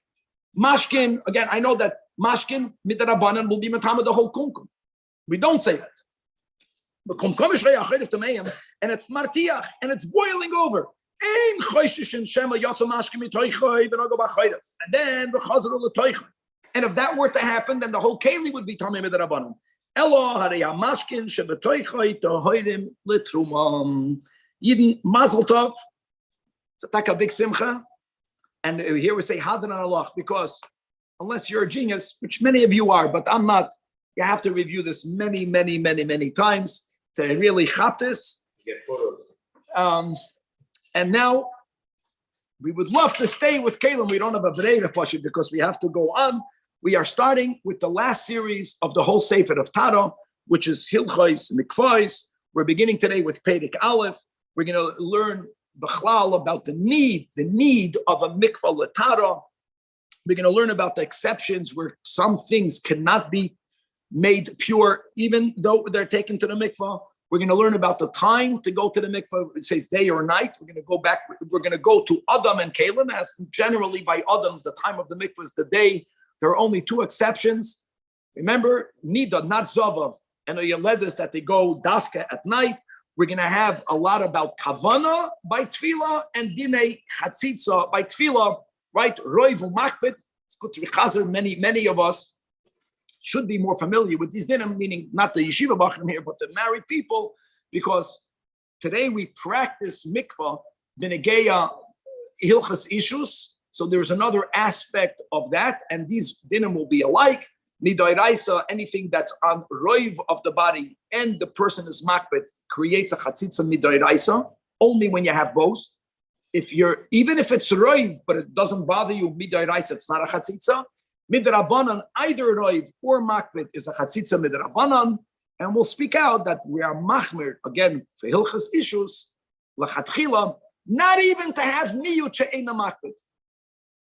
Mashkin, again, I know that mashkin midrabanan will be matama the whole kumkum. We don't say that. But kumkum is and it's martiach and it's boiling over. And then and if that were to happen, then the whole keli would be tamei midrabanan. Elo harei mashkin shebetoichai tohorim litrumam. Yidden mazel tov. It's a big simcha. And here we say Hadan Allah, because unless you're a genius, which many of you are, but I'm not, you have to review this many, many, many, many times to really chap this. Get photos. And now we would love to stay with Kalim. We don't have a Breira Pasha because we have to go on. We are starting with the last series of the whole Sefer of Tara, which is Hilchos Mikvos. We're beginning today with Perek Aleph. We're going to learn B'chlal about the need of a mikvah l'tara. We're going to learn about the exceptions where some things cannot be made pure, even though they're taken to the mikvah. We're going to learn about the time to go to the mikvah. It says day or night. We're going to go back. We're going to go to Adam and Kalim, as generally by Adam, the time of the mikvah is the day. There are only two exceptions. Remember, Nida, not Zava, and the Yeledas that they go dafka at night. We're going to have a lot about kavana by tefillah and dinei chatzitza by tefillah, right? Roiv u'makbet. It's good to be chazer. Many of us should be more familiar with these dinim, meaning not the yeshiva bachrim here, but the married people, because today we practice mikvah, b'negeya hilchas issues. So there's another aspect of that, and these dinim will be alike. Midoiraisa, anything that's on roiv of the body and the person is makbet, creates a chatzitza midoiraisa only when you have both. Even if it's roiv, but it doesn't bother you, midoiraisa, it's not a chatzitza. Midrabanan, either roiv or makbet is a chatzitza midrabanan, and we'll speak out that we are machmir again for hilchas issues lachatchila, not even to have miyut she'ena makbet,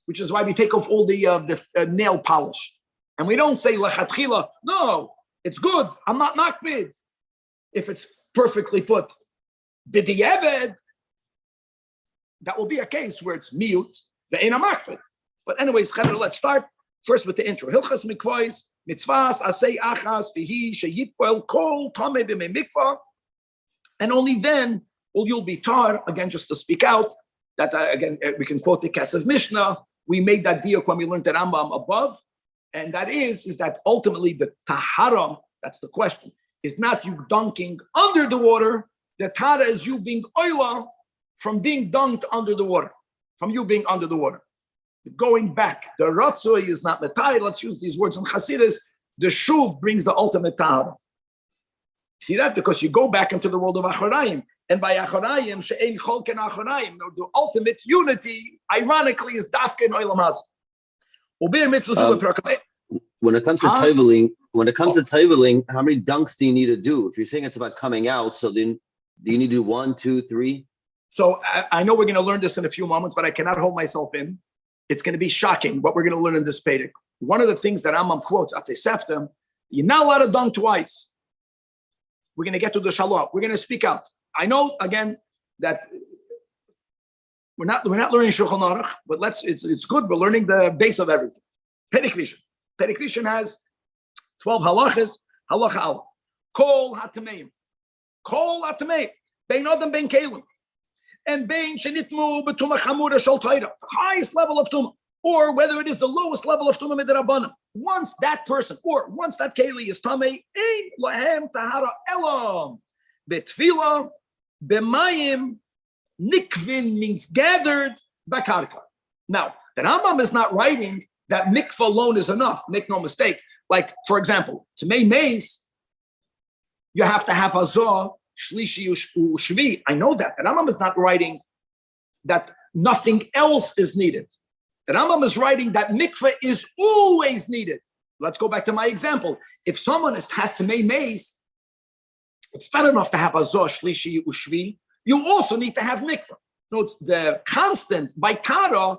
which is why we take off all the nail polish, and we don't say lachatchila. No, it's good. I'm not makbet if it's perfectly put. B'di'eved, that will be a case where it's miyut, ve'ena makbet. But anyways, let's start first with the intro. Hilchas mikvos, mitzvahs, asay achas, v'hi sheyitpoel kol tameh b'mei mikvah. And only then will you'll be tar, again, just to speak out, that again, we can quote the Kesef Mishnah. We made that diuk when we learned the Rambam above. And that is that ultimately the tahara, that's the question, is not you dunking under the water. The tahara is you being oila from being dunked under the water, from you being under the water. Going back, the ratzoi is not metai. Let's use these words in Hasidus. The shuv brings the ultimate tahara. See that? Because you go back into the world of Acharayim. And by Acharayim, she'ein cholken Acharayim, the ultimate unity, ironically, is dafke in oilam hazeh. When it comes to toveling, how many dunks do you need to do? If you're saying it's about coming out, so then do you need to do 1, 2, 3? So I know we're going to learn this in a few moments, but I cannot hold myself in. It's going to be shocking what we're going to learn in this Perek. One of the things that Rambam quotes at the Seftem, you're not allowed to dunk twice. We're going to get to the Shalom. We're going to speak out. I know again that we're not learning Shulchan Aruch, but it's good. We're learning the base of everything. Perek Rishon. Perek Rishon has 12 halachas. Halacha Aleph. Kol hatameim. Bein adam bein kelim. And bein shenitmu b'tumah chamura shel Torah. The highest level of tumah. Or whether it is the lowest level of tumah midrabanan. Once that person, or once that keli is tamei, ein lahem tahara elam. Betfila, b'mayim, nikvin means gathered, bakarka. Now, the Rambam is not writing that mikvah alone is enough. Make no mistake. Like, for example, to make maze, you have to have azah, shlishi, ushvi. I know that. The Rambam is not writing that nothing else is needed. The Rambam is writing that mikvah is always needed. Let's go back to my example. If someone has to make maze, it's not enough to have azah, shlishi, ushvi. You also need to have mikvah. No, it's the constant by kara,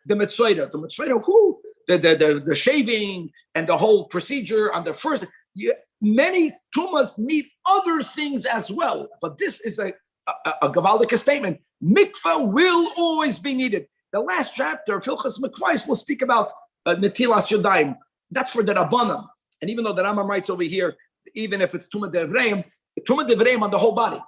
the mitzvah, who the shaving and the whole procedure on the first. Many tumas need other things as well, but this is a gavaldic statement. Mikvah will always be needed. The last chapter, Filchas Mikvahs, will speak about netilas yadayim. That's for the Rabbanan. And even though the Rambam writes over here, even if it's Tumah Devrayim on the whole body.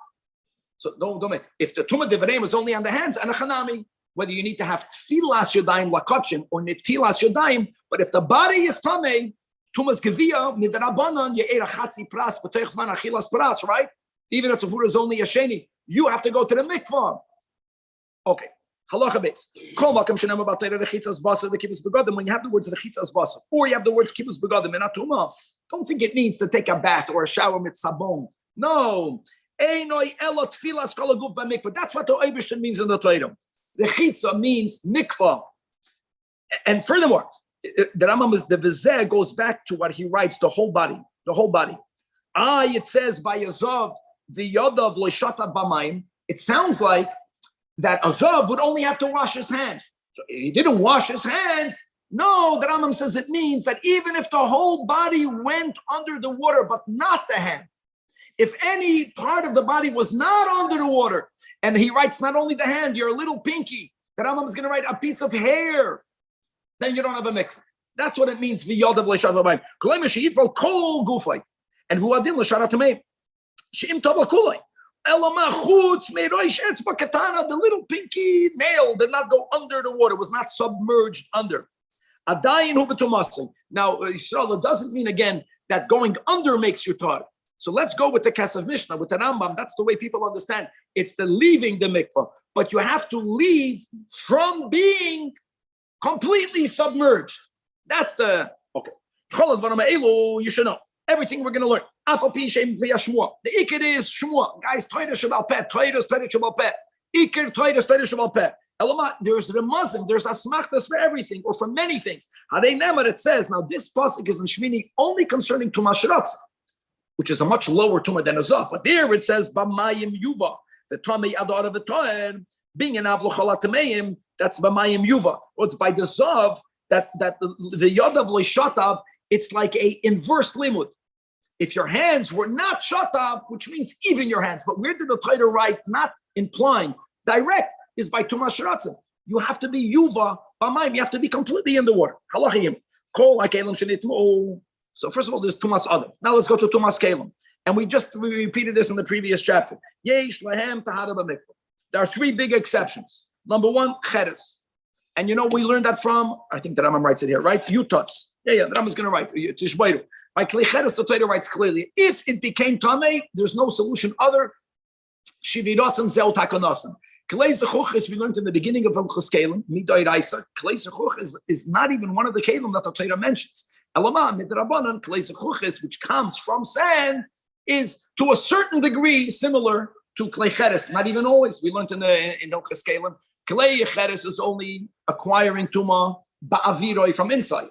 So don't if the Tumah Devrayim is only on the hands, anachanami, whether you need to have tfilas yadayim lakotchen or netilas yadayim, but if the body is tamei, Tumas Gevia, midrabanan ye'era chatzi pras b'toich zman achilas pras, right? Even if the food is only a sheni, you have to go to the mikvah. Okay. Halacha base. Kol makom shenem about the rechitzas basar the kibbutz begadim. When you have the words rechitzas basar, or you have the words kibbutz begadim in atuma, don't think it means to take a bath or a shower with sabon. No. Einoi elot tfilas kol aguf b'mikvah. That's what the Eibishter means in the Torah. Rechitza means mikvah. And furthermore, the Rambam is the Vizeh goes back to what he writes, the whole body. It says by Yazov, the Yodav loishata b'mayim. It sounds like that Azov would only have to wash his hands. So he didn't wash his hands. No, the Rambam says it means that even if the whole body went under the water, but not the hand, if any part of the body was not under the water, and he writes not only the hand, your little pinky, the Rambam is going to write a piece of hair, then you don't have a mikvah. That's what it means. V'yodav l'shat v'mayim. Kolay m'shiyitval kol gufay. And v'uadin l'sharat tameim. She'im tova kulay. Elama chutz me'roish etzba katana. The little pinky nail did not go under the water. Was not submerged under. Adayin hu b'tumasing. Now, Yisrael, it doesn't mean again that going under makes you tar. So let's go with the Kesef Mishnah, with the Rambam. That's the way people understand. It's the leaving the mikvah. But you have to leave from being completely submerged. That's the okay. You should know everything we're going to learn. The ikir is shmua. Guys, Torah shabal pet. Torah shabal pet. Ikir Torah shabal pet. There's remazim. There's asmachtas for everything or for many things. Harei nemar, it says now this pasuk is in Shmini only concerning tumas shratz, which is a much lower tumah than a zav. But there it says b'mayim yuva, the tamei adar of the Torah being an avlochalat tameim. That's b'mayim yuva. Well, it's by the zav that the yadav leishatav. It's like a inverse limud. If your hands were not shatav, which means even your hands, but where did the Torah write not implying direct is by tumas shratzim. You have to be yuva b'mayim. You have to be completely in the water. Halachim kol ha'kelim shenitmu. So first of all, there's tumas adam. Now let's go to tumas kelim, and we repeated this in the previous chapter. Yesh lahem tahara b'mikvah. There are three big exceptions. Number one, cheres. And you know, we learned that from, I think the Rambam writes it here, right? Yutats. Yeah, the Rambam's going to write, Tishbairu. By Klei Cheres, the Torah writes clearly, if it became Tameh, there's no solution other. Shivirosan Zeu Takonosan. Klei Zechuch, as we learned in the beginning of Hilchos Kelim, Midoi Raisa, Klei Zechuch is not even one of the Kelim that the Torah mentions. Elamah, Midrabanan, Klei Zechuch, which comes from sand, is to a certain degree similar to Klei Cheres. Not even always. We learned in Hilchos Kelim, Klei Cheres is only acquiring Tuma Ba'aviroi from inside.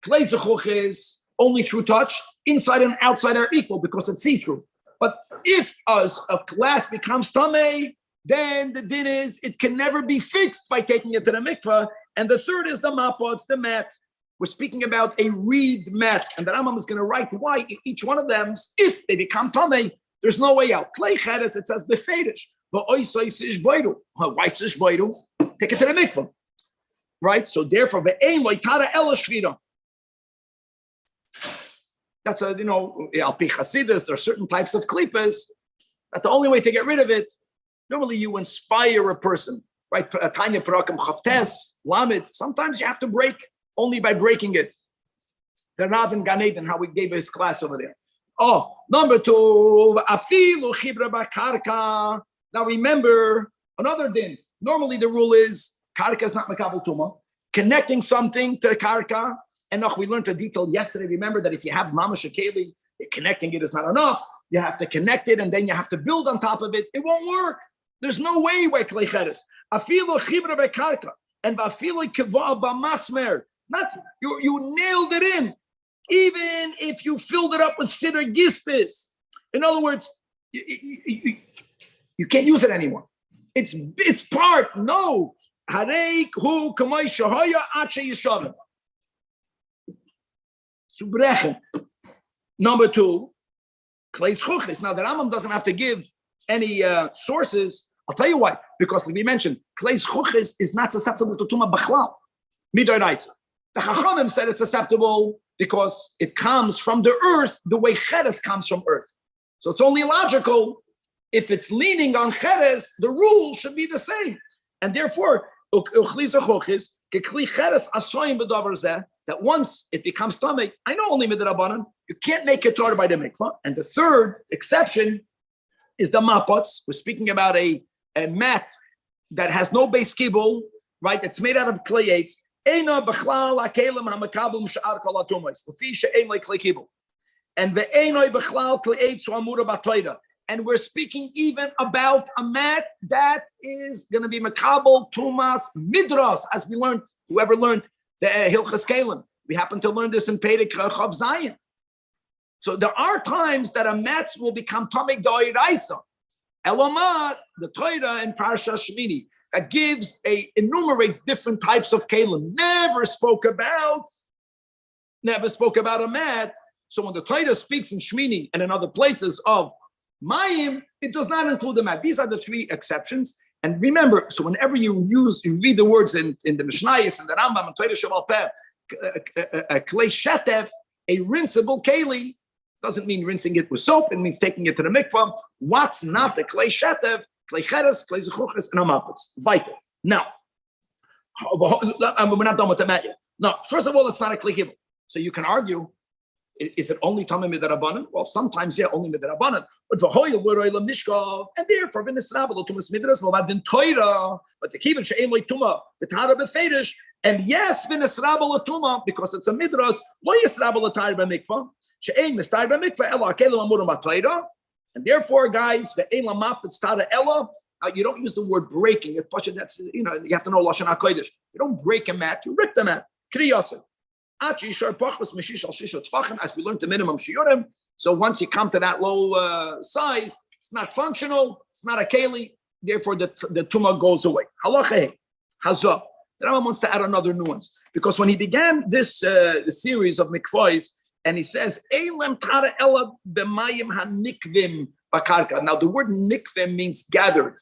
Klei Zechuch is only through touch. Inside and outside are equal because it's see-through. But if a glass becomes Tameh, then the din is it can never be fixed by taking it to the mikvah. And the third is the mappa, it's the mat. We're speaking about a reed mat. And the Rambam is going to write why each one of them, if they become Tameh, there's no way out. Klei Cheres, it says befedish. Why sish boidu? Take it to the mikvah. Right? So therefore, ve'ein loitara ela shvira. That's al pi chasidus, there are certain types of klippas that the only way to get rid of it, normally you inspire a person, right? A kind of parakim chavtes, lamed. Sometimes you have to break only by breaking it. The Rav in Gan Eden, how we gave his class over there. Oh, number two, afilu chibra b'karka. Now remember another din. Normally the rule is karka is not makabel tuma. connecting something to the karka. And we learned a detail yesterday. Remember that if you have mamash keli, connecting it is not enough. You have to connect it, and then you have to build on top of it. It won't work. There's no way where klei cheres. Afilu chibra bekarka and afilu keva b'masmer. Not you nailed it in, even if you filled it up with siddur gispis. In other words, you can't use it anymore. It's part. No. Harei hu kamay shahaya ache yishavim. Subrechen. Number 2, kleis chuchis. Now the Rambam doesn't have to give any sources. I'll tell you why. Because we mentioned kleis chuchis is not susceptible to tuma b'chlal. Midoraisa. The Chachamim said it's susceptible because it comes from the earth the way cheres comes from earth. So it's only logical if it's leaning on cheres, the rule should be the same. And therefore, that once it becomes stomach, I know only midrabanan, you can't make it Torah by the mikvah. And the third exception is the mapots. We're speaking about a mat that has no base kibble, right? That's made out of clay eights. And and we're speaking even about a mat that is going to be makabel tumas midras, as we learned. Whoever learned the Hilchas Kalim, we happen to learn this in Perek Chav Zayin. So there are times that a mat will become tamik d'oiraisa. Elomar, the Torah in Parsha Shmini, that enumerates different types of kalim. Never spoke about a mat. So when the Torah speaks in Shmini and in other places of Mayim, it does not include the mat. These are the 3 exceptions. And remember, so whenever you read the words in the Mishnayos and the Rambam and Torah Shabbat Peh, a klei shetef, a rinsable keli, doesn't mean rinsing it with soap. It means taking it to the mikvah. What's not the klei shetef? Klei cheres, klei zechuches, and amapets. Vital. Now, we're not done with the mat yet. No, first of all, it's not a klei kibble. So you can argue, is it only tamim midarabanan? Well, sometimes, yeah, only midarabanan. But v'hoyel v'roylam nishkav, and therefore v'nisrabel tumas midras v'ladin toira, but the kivin she'en loy tuma v'tara b'feidish, and yes, v'nisrabel tuma because it's a midras lo yisrabel atayr b'mikvah she'en mistayr b'mikvah ela kelim amurim b'toira, and therefore, guys, v'en lamap v'tara ela. You don't use the word breaking. That's you have to know lashon hakodesh. You don't break a mat, you rip the mat. Kriyaseh. As we learned the minimum shiurim, so once you come to that low size, it's not functional, it's not a keli, therefore the tumah goes away. Halacha hazah. The Rambam wants to add another nuance because when he began this the series of mikvahs, and he says, now the word nikvim means gathered,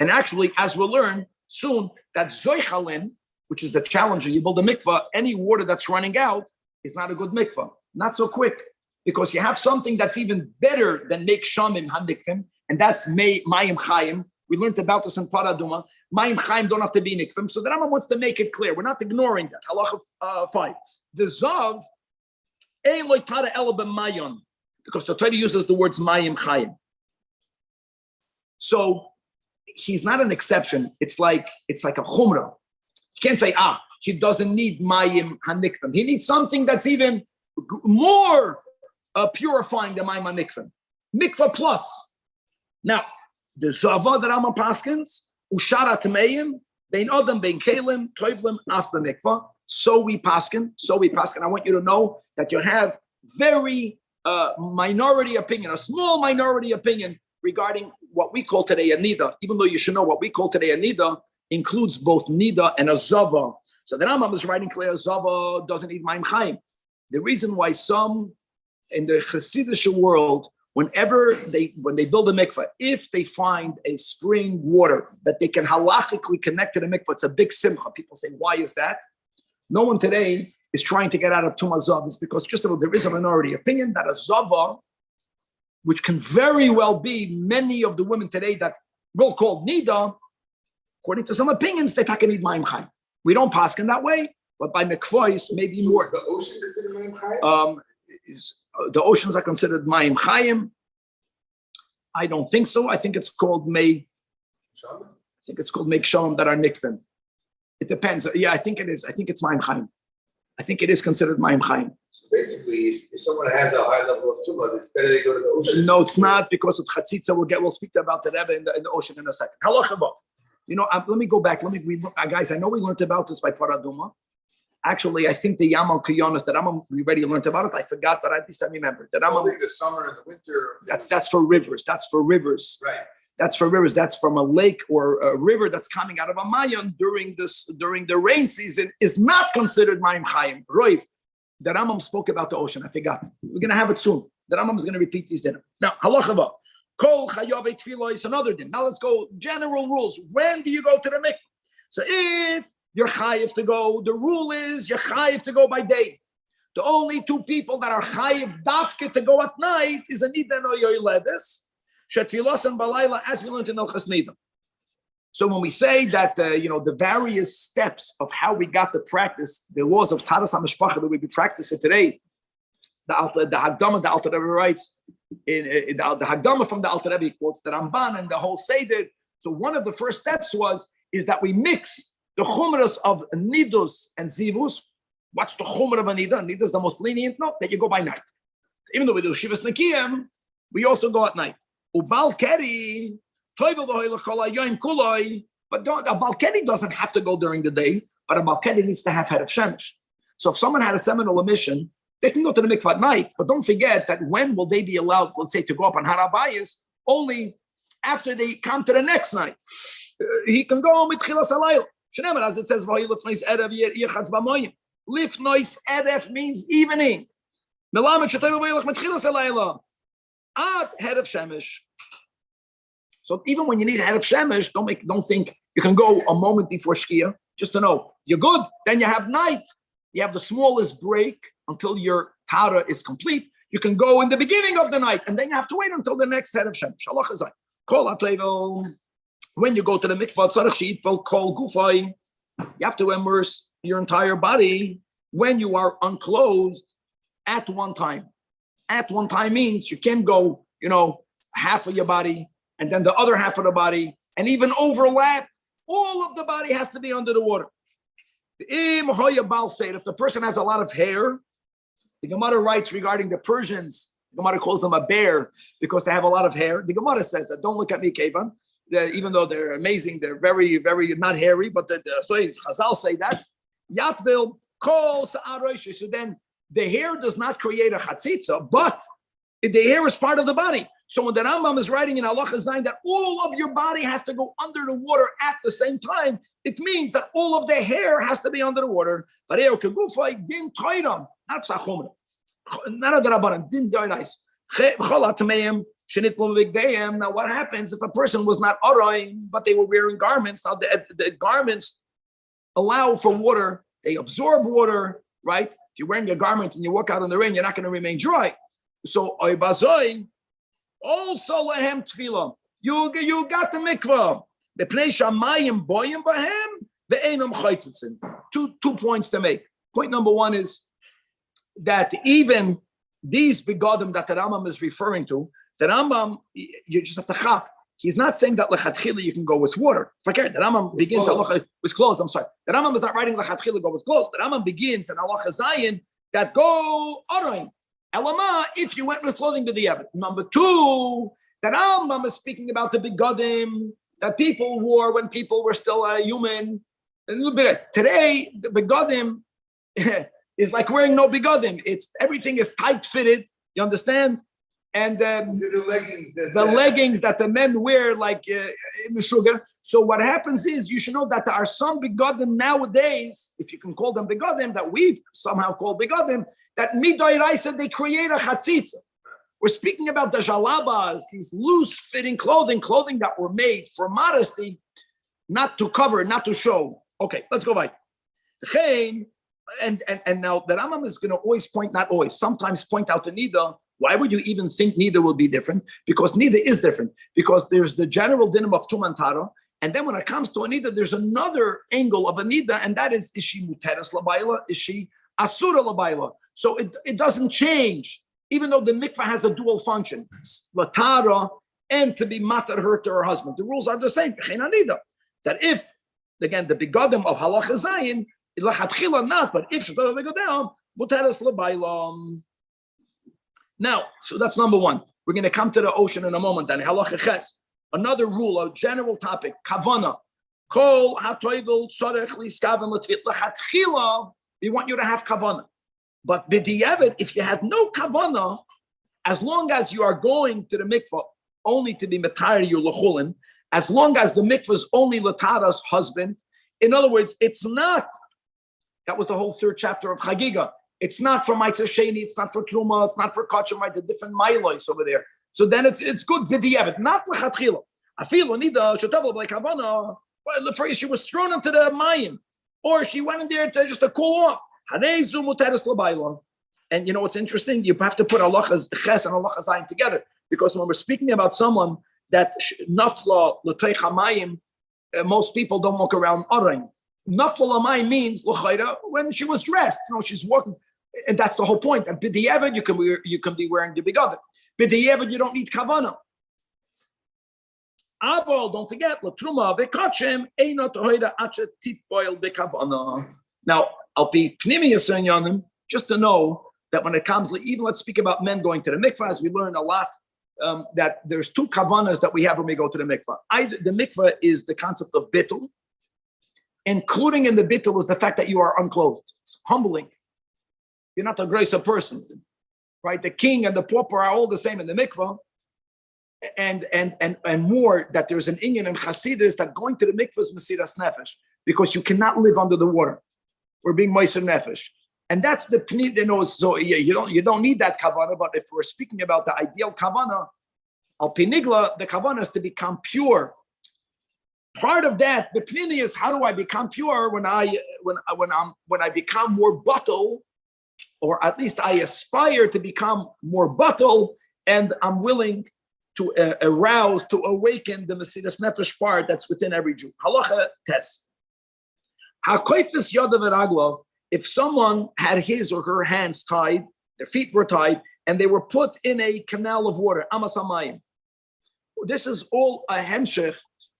and actually, as we'll learn soon, that zoichalin, which is the challenge, you build a mikvah, any water that's running out is not a good mikvah. Not so quick, because you have something that's even better than make shamim hanikvim, and that's mayim chayim. We learned about this in Paraduma. Mayim chayim don't have to be nikvim. So the Rambam wants to make it clear. We're not ignoring that. Halacha 5. The zav, ein loy tara ela b'mayon, because the Torah uses the words mayim chayim. So he's not an exception. It's like a chumrah. You can't say, he doesn't need mayim hanikvim. He needs something that's even more purifying than mayim hanikvim. Mikvah plus. Now, the zava that Rambam paskins, ushara tmeim, bein adam, bein kelim, toivlim, af b'mikvah. So we paskin. I want you to know that you have very minority opinion, a small minority opinion regarding what we call today a nida, even though you should know what we call today a nida includes both nida and a zava. So the Rambam is writing clear, a zava doesn't need mayim chayim. The reason why some in the Hasidic world, when they build a mikveh, if they find a spring water that they can halachically connect to the mikveh, it's a big simcha. People say, why is that? No one today is trying to get out of Tumah Zav. It's because there is a minority opinion that a Zava, which can very well be many of the women today that we'll call Nida, according to some opinions, they take need Mayim Chaim. We don't pass in that way, but by Mekvois, maybe So more. is the ocean considered Mayim Chaim? The oceans are considered Mayim Chaim. I don't think so. I think it's called May. Shalom? I think it's called Make Shalom that are Nikvim. It depends. Yeah, I think it is. I think it's Mayim Chaim. I think it is considered Mayim Chaim. So basically, if someone has a high level of tumah, it's better they go to the ocean. No, it's not because of chatzitza. We'll speak about the Rebbe in the ocean in a second. Halacha Vav. Let me go back. Guys, I know we learned about this by Faraduma. Actually, I think the Yamal Kiyonis that we already learned about it. I forgot, but at least I remember that. Only the summer and the winter. That's for rivers. That's for rivers. Right. That's for rivers. That's from a lake or a river that's coming out of a mayan during the rain season is not considered Mayim Chaim. Roiv, the Rambam spoke about the ocean. I forgot. We're going to have it soon. The Rambam is going to repeat these dinner. Now, halacha va. Kol chayave tefillah is another din. Now let's go. General rules. When do you go to the mikveh? So if you're chayiv to go, the rule is you're chayiv to go by day. The only two people that are chayiv dafke to go at night is a nida no yoyledes. Shetfilos and balayla, as we learned in Ilchas Nida. So when we say that, the various steps of how we got to practice the laws of Taras HaMishpacha that we practice it today, the Hagdama, the Alter Rebbe writes, the Hagdama from the Alter Rebbe quotes the Ramban and the whole Seder. So one of the first steps is that we mix the chumras of nidus and zivus. What's the chumra of a nida? Nida is the most lenient. No, that you go by night. Even though we do shivas nekiyim, we also go at night. Ubal keri, but a balkedi doesn't have to go during the day, but a balkedi needs to have head of shemesh. So if someone had a seminal emission, they can go to the mikvah at night, but don't forget that when will they be allowed, let's say, to go up on harabayas? Only after they come to the next night. He can go with chilas alayl. As it says, lifnois erev means evening. At head of shemesh. So even when you need a head of shemesh, don't think you can go a moment before shkia, just to know you're good. Then you have night. You have the smallest break until your tara is complete. You can go in the beginning of the night, and then you have to wait until the next head of shemesh. When you go to the mikvah, you have to immerse your entire body when you are unclothed at one time. At one time means you can go, half of your body and then the other half of the body and even overlap. All of the body has to be under the water. If the person has a lot of hair, the Gemara writes regarding the Persians, the Gemara calls them a bear because they have a lot of hair. The Gemara says that, don't look at me, Kevan. Even though they're amazing, they're very, very not hairy, but so Chazal say that. Yatvil calls Sa'arosh. So then the hair does not create a chatzitza, but the hair is part of the body. So when the Rambam is writing in Halacha Zayin that all of your body has to go under the water at the same time, it means that all of the hair has to be under the water. Not a derabanan, din doirais. Now, what happens if a person was not orayin, but they were wearing garments? Now, the garments allow for water; they absorb water, right? If you're wearing a garment and you walk out in the rain, you're not going to remain dry. So, oibazoi, also lehem tefillah. You got the mikvah. The pnei shamayim boyim bahem ve'enam chaytzitzin. Two points to make. Point number one is that even these begodim that the Rambam is referring to, the Rambam, you just have to chap. He's not saying that lechatchila you can go with water. Forget it. The Rambam begins with clothes. I'm sorry. The Rambam is not writing lechatchila go with clothes. The Rambam begins in Halacha Zayin that go orayin. Elama, if you went with clothing to the Evid. Number two, the Rambam is speaking about the begodim that people wore when people were still human. Today, the begodim is like wearing no begodim. Everything is tight fitted. You understand? And the leggings that the men wear, like in the sugar. So what happens is, you should know that there are some begodim nowadays, if you can call them begodim, that we somehow call begodim, that midai raisa they create a chatzitza. We're speaking about the jalabas, these loose-fitting clothing that were made for modesty, not to cover, not to show. Okay, let's go by. And now the Rambam is going to always sometimes point out the nida. Why would you even think nida will be different? Because nida is different. Because there's the general dinim of tum and tara, and then when it comes to a nida, there's another angle of a nida, and that is she muteres labayla? Is she asura labayla? So it doesn't change, even though the mikvah has a dual function, latara and to be matar her to her husband. The rules are the same. That if again, the begodim of halacha zayin, lachatchila not, but if she's going to go down, muteres lebaylam. Now, so that's number one. We're going to come to the ocean in a moment. Then halacha ches. Another rule, a general topic, kavana. Kol hatoivel tzorech liskaven letvit lachatchila. We want you to have kavana. But b'diavad, if you had no kavana, as long as you are going to the mikvah only to be matari your lechulin, as long as the mikvah is only latara's husband, in other words, it's not. That was the whole third chapter of Chagiga. It's not for Ma'aser Sheni, it's not for Truma, it's not for Kachim, right? The different milos over there. So then it's good b'diavad, not lechatchila. Afilu nida shetavel like havana. Well, the phrase she was thrown into the mayim, or she went in there to just to cool off. And you know what's interesting? You have to put halachas ches and halachas zayin together, because when we're speaking about someone that nafla l'toich hamayim, most people don't walk around arayin. Nafla l'mayim means l'chayra when she was dressed. You know, she's walking, and that's the whole point. And b'diavad you can be wearing the begadim. B'diavad you don't need kavana. Aval, don't forget, l'truma v'kachem eina tohida acha titboil b'kavana. Now, I'll be pnimius yanim, just to know that when it comes, even let's speak about men going to the mikvah, as we learn a lot, that there's two kavanas that we have when we go to the mikvah. Either the mikvah is the concept of bittul, including in the bittul is the fact that you are unclothed. It's humbling. You're not a gracer person, right? The king and the pauper are all the same in the mikvah. And more that there's an inyan and chasidus that going to the mikvah is mesiras nefesh, because you cannot live under the water. We're being meiser nefesh, and that's the pnid. You know, so you don't need that kavana. But if we're speaking about the ideal kavana, al pinigla, the kavana is to become pure. Part of that, the pnini is how do I become pure when I become more bottle, or at least I aspire to become more bottle, and I'm willing to arouse, to awaken the mesiras nefesh part that's within every Jew. Halacha tes. HaKoifes yadav v'raglav, if someone had his or her hands tied, their feet were tied, and they were put in a canal of water, amas hamayim. This is all a hemshech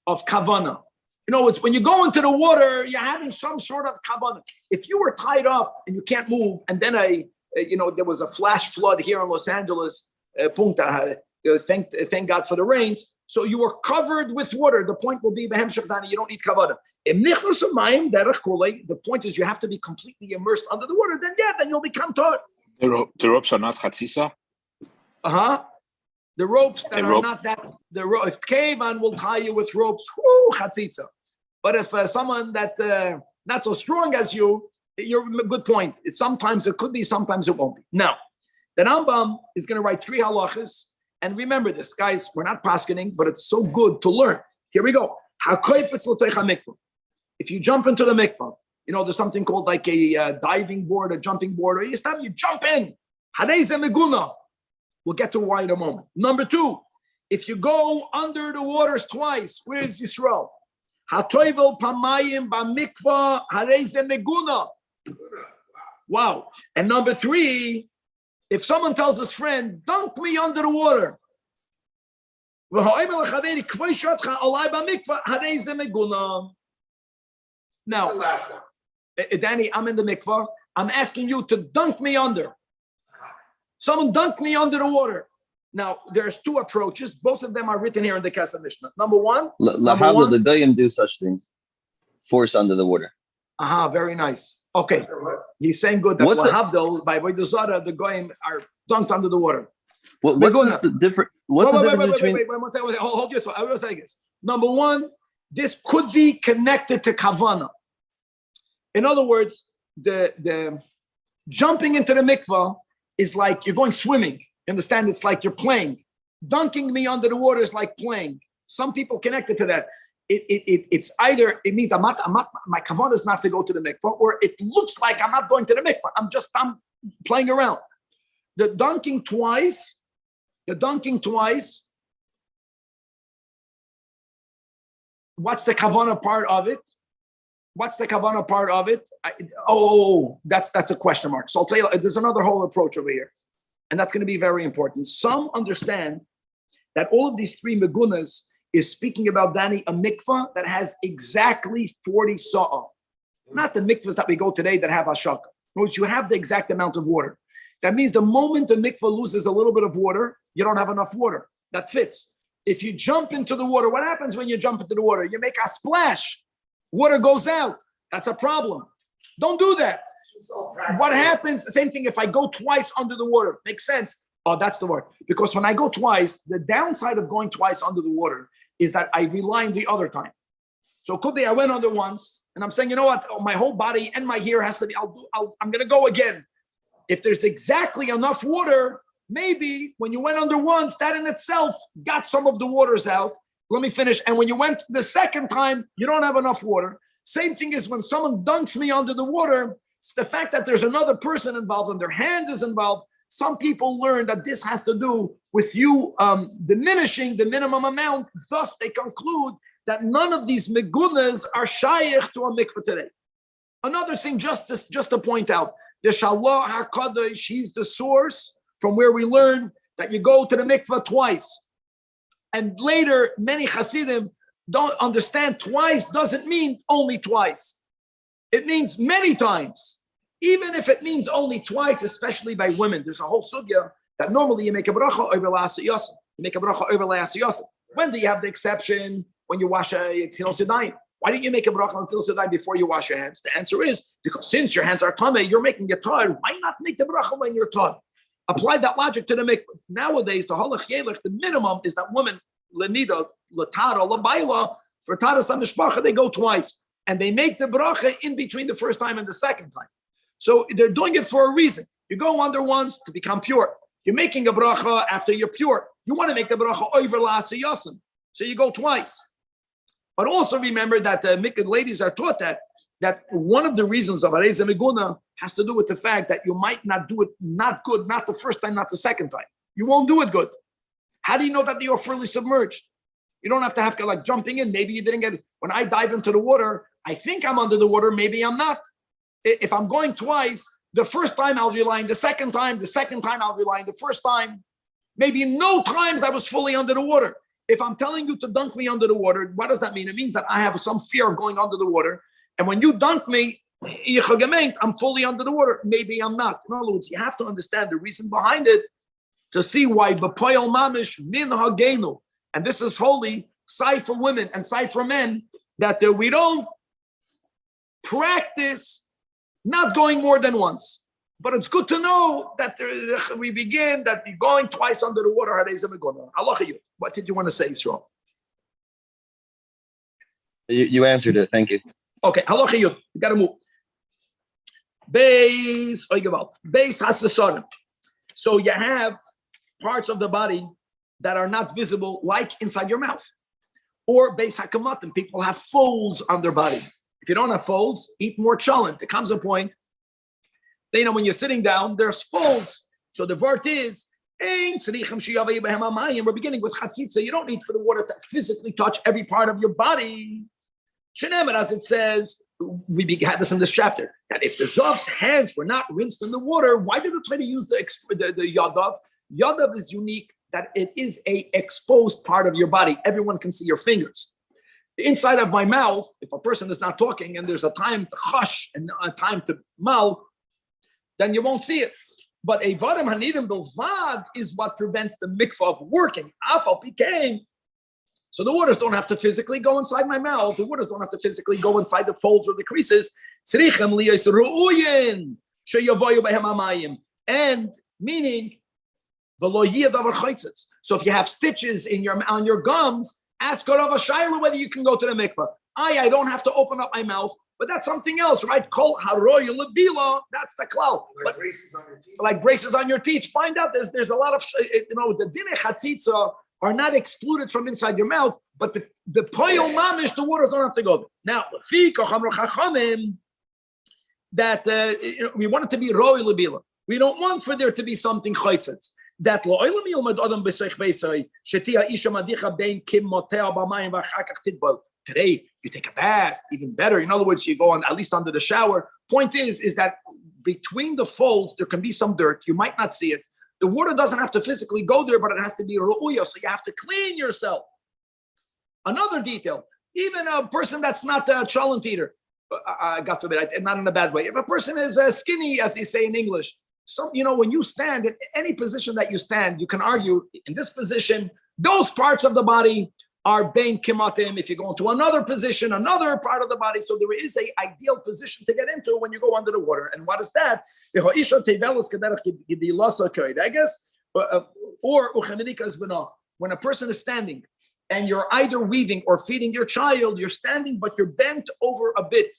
of kavana. You know, it's when you go into the water, you're having some sort of kavana. If you were tied up and you can't move, and then there was a flash flood here in Los Angeles, Punta. Thank God for the rains. So you were covered with water. The point will be, you don't need kavana. The point is you have to be completely immersed under the water. Then you'll become taught. The ropes are not chatzisa? The ropes that are not that. If Kevan will tie you with ropes, chatzitza. But if someone that not so strong as you, you're a good point. Sometimes it could be, sometimes it won't be. Now, the Rambam is going to write 3 halachas. And remember this, guys, we're not paskening, but it's so good to learn. Here we go. If you jump into the mikvah, you know, there's something called like a diving board, a jumping board, or you jump in. We'll get to why in a moment. Number 2, if you go under the waters twice, where is Yisrael? Wow. And number 3, if someone tells his friend, dunk me under the water. Now, Danny, I'm in the mikvah. I'm asking you to dunk me under. Someone dunk me under the water. Now, there's 2 approaches. Both of them are written here in the Kesef Mishnah. Number 1. Lahavla, the Goyim do such things. Force under the water. Very nice. Okay. He's saying good. That Lahavdol, by Avodah Zarah, the Goyim are dunked under the water. What's the difference? What's the difference between? Wait, hold your thought. I will say this. Number 1, this could be connected to kavana. In other words, the jumping into the mikvah is like you're going swimming. You understand? It's like you're playing. Dunking me under the water is like playing. Some people connect it to that. It's either, it means my kavanah is not to go to the mikvah, or it looks like I'm not going to the mikvah. I'm playing around. The dunking twice. What's the kavanah part of it? That's a question mark. So I'll tell you, there's another whole approach over here, and that's going to be very important. Some understand that all of these 3 megunas is speaking about, Danny, a mikvah that has exactly 40 sa'ah. Not the mikvahs that we go today that have ashaka. You have the exact amount of water. That means the moment the mikvah loses a little bit of water, you don't have enough water. That fits. If you jump into the water, what happens when you jump into the water? You make a splash. Water goes out. That's a problem. Don't do that. What happens? Same thing if I go twice under the water. Makes sense. Oh, that's the word. Because when I go twice, the downside of going twice under the water is that I rely on the other time. So could be I went under once, and I'm saying, you know what? Oh, my whole body and my hair has to be. I'm going to go again. If there's exactly enough water, maybe when you went under once, that in itself got some of the waters out. Let me finish. And when you went the second time, you don't have enough water. Same thing is when someone dunks me under the water. It's the fact that there's another person involved and their hand is involved. Some people learn that this has to do with you diminishing the minimum amount. Thus, they conclude that none of these megunas are shaykh to a mikveh today. Another thing, just to point out, the Shallah HaKadosh, he's the source from where we learn that you go to the mikveh twice. And later, many Hasidim don't understand twice doesn't mean only twice. It means many times. Even if it means only twice, especially by women. There's a whole sugya that normally you make a bracha over la'aseh yosef. You make a bracha over la'aseh yosef. When do you have the exception? When you wash a til sedayim. Why didn't you make a bracha on til sedayim before you wash your hands? The answer is because since your hands are tameh, you're making it tar. Why not make the bracha when you're tar? Apply that logic to the mikveh. Nowadays, the halach yelech, the minimum is that women lenida, latara, labayla, for taras hamishpacha, they go twice. And they make the bracha in between the first time and the second time. So they're doing it for a reason. You go under once to become pure. You're making a bracha after you're pure. You want to make the bracha over la'aseh yosem. So you go twice. But also remember that the mikveh ladies are taught that one of the reasons of Areza Meguna has to do with the fact that you might not do it not good, not the first time, not the second time. You won't do it good. How do you know that you're fully submerged? You don't have to like jumping in. Maybe you didn't get it. When I dive into the water, I think I'm under the water. Maybe I'm not. If I'm going twice, the first time I'll rely on the second time I'll rely on the first time. Maybe no times I was fully under the water. If I'm telling you to dunk me under the water, what does that mean? It means that I have some fear of going under the water. And when you dunk me, I'm fully under the water. Maybe I'm not. In other words, you have to understand the reason behind it to see why b'poyel mamish min hagenu. And this is holy, side for women and side for men, that we don't practice not going more than once. But it's good to know that we begin that you're going twice under the water. What did you want to say, Yisrael? You answered it. Thank you. Okay, you got to move. Base hasasonim. So you have parts of the body that are not visible, like inside your mouth. Or base hakamatim. People have folds on their body. If you don't have folds, eat more cholent. There comes a point, when you're sitting down, there's folds. So the vert is, we're beginning with chatzitza. You don't need for the water to physically touch every part of your body. Shenemer, as it says, we had this in this chapter, that if the Zav's hands were not rinsed in the water, why did it try to use the yadav? Yadav is unique, that it is a exposed part of your body. Everyone can see your fingers. The inside of my mouth, if a person is not talking and there's a time to hush and a time to mouth, then you won't see it. But a vadim hanidim bilvad is what prevents the mikvah of working. Afal pikein. So the waters don't have to physically go inside my mouth. The waters don't have to physically go inside the folds or the creases. And meaning, so if you have stitches on your gums, ask Rav Shayla whether you can go to the mikvah. I don't have to open up my mouth, but that's something else, right? Kol haroy lebila, that's the klal. Like braces on your teeth. Like braces on your teeth. Find out there's a lot of, the dinei chatzitza are not excluded from inside your mouth, but the poyel mamish, the waters don't have to go there. Now, that we want it to be roy lebila. We don't want for there to be something chaytzitz. That today you take a bath, even better. In other words, you go on at least under the shower. Point is that between the folds there can be some dirt. You might not see it. The water doesn't have to physically go there, but it has to be ru'uya, so you have to clean yourself. Another detail, even a person that's not a cholent eater, God forbid, not in a bad way. If a person is skinny, as they say in English, when you stand in any position that you stand, you can argue in this position, those parts of the body are bein kimatim. If you go into another position, another part of the body, so there is a ideal position to get into when you go under the water. And what is that? I guess, or when a person is standing and you're either weaving or feeding your child, you're standing, but you're bent over a bit.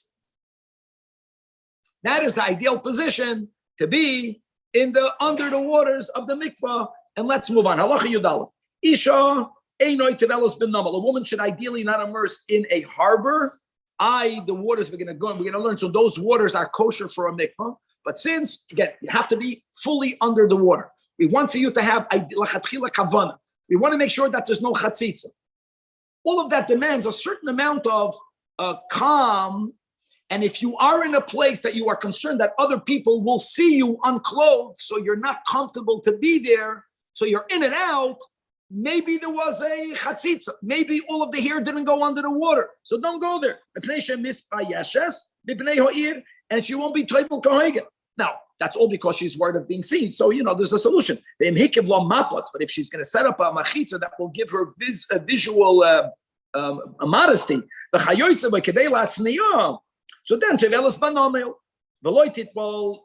That is the ideal position to be in the under the waters of the mikvah. And let's move on. Halacha Yudalef. Isha einoi tevelos ben namal. A woman should ideally not immerse in a harbor. The waters we're going to learn. So those waters are kosher for a mikvah. But since, again, you have to be fully under the water. We want for you to have lachatchila kavana. We want to make sure that there's no chatzitza. All of that demands a certain amount of calm. And if you are in a place that you are concerned that other people will see you unclothed, so you're not comfortable to be there, so you're in and out, maybe there was a chatzitza. Maybe all of the hair didn't go under the water. So don't go there. And she won't be toivel koheget. Now, that's all because she's worried of being seen. So, there's a solution. But if she's going to set up a machitza that will give her a visual modesty, so then,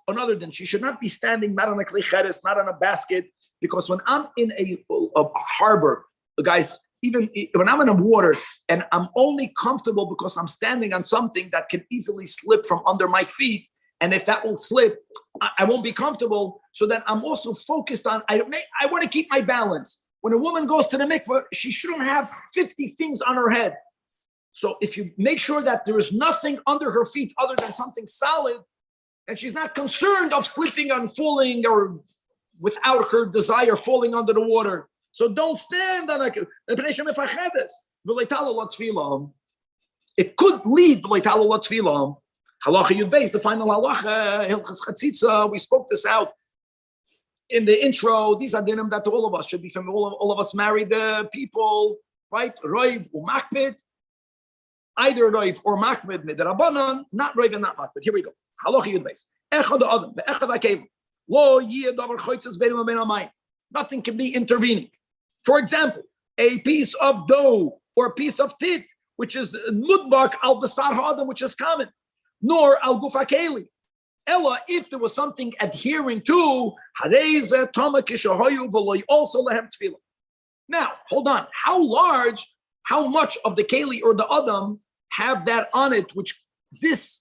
another than she should not be standing not on a klicheres, not on a basket, because when I'm in a harbor, guys, even when I'm in the water and I'm only comfortable because I'm standing on something that can easily slip from under my feet, and if that will slip, I won't be comfortable. So then I'm also focused on, I want to keep my balance. When a woman goes to the mikveh, she shouldn't have 50 things on her head. So if you make sure that there is nothing under her feet other than something solid, and she's not concerned of slipping and falling or without her desire falling under the water. So don't stand on it could lead halacha yud beis, the final halacha, hilchas chatzitza. We spoke this out in the intro. These are dinim that all of us should be familiar. All of us married people, right? Roiv umakbid, either roiv or makbid midrabanan, not roiv and not makbid. Here we go. Halacha yud beis. Echad adam beechad hakelim lo yeh davar choitzes beinim u'bein hamayim. Nothing can be intervening. For example, a piece of dough or a piece of tit, which is mudbak al basar ha'adam, which is common, nor al guf hakeli. Ella, if there was something adhering to hareze tama kishahoyu v'loy also lehem tefillah. Now, hold on. How much of the keli or the adam have that on it, which this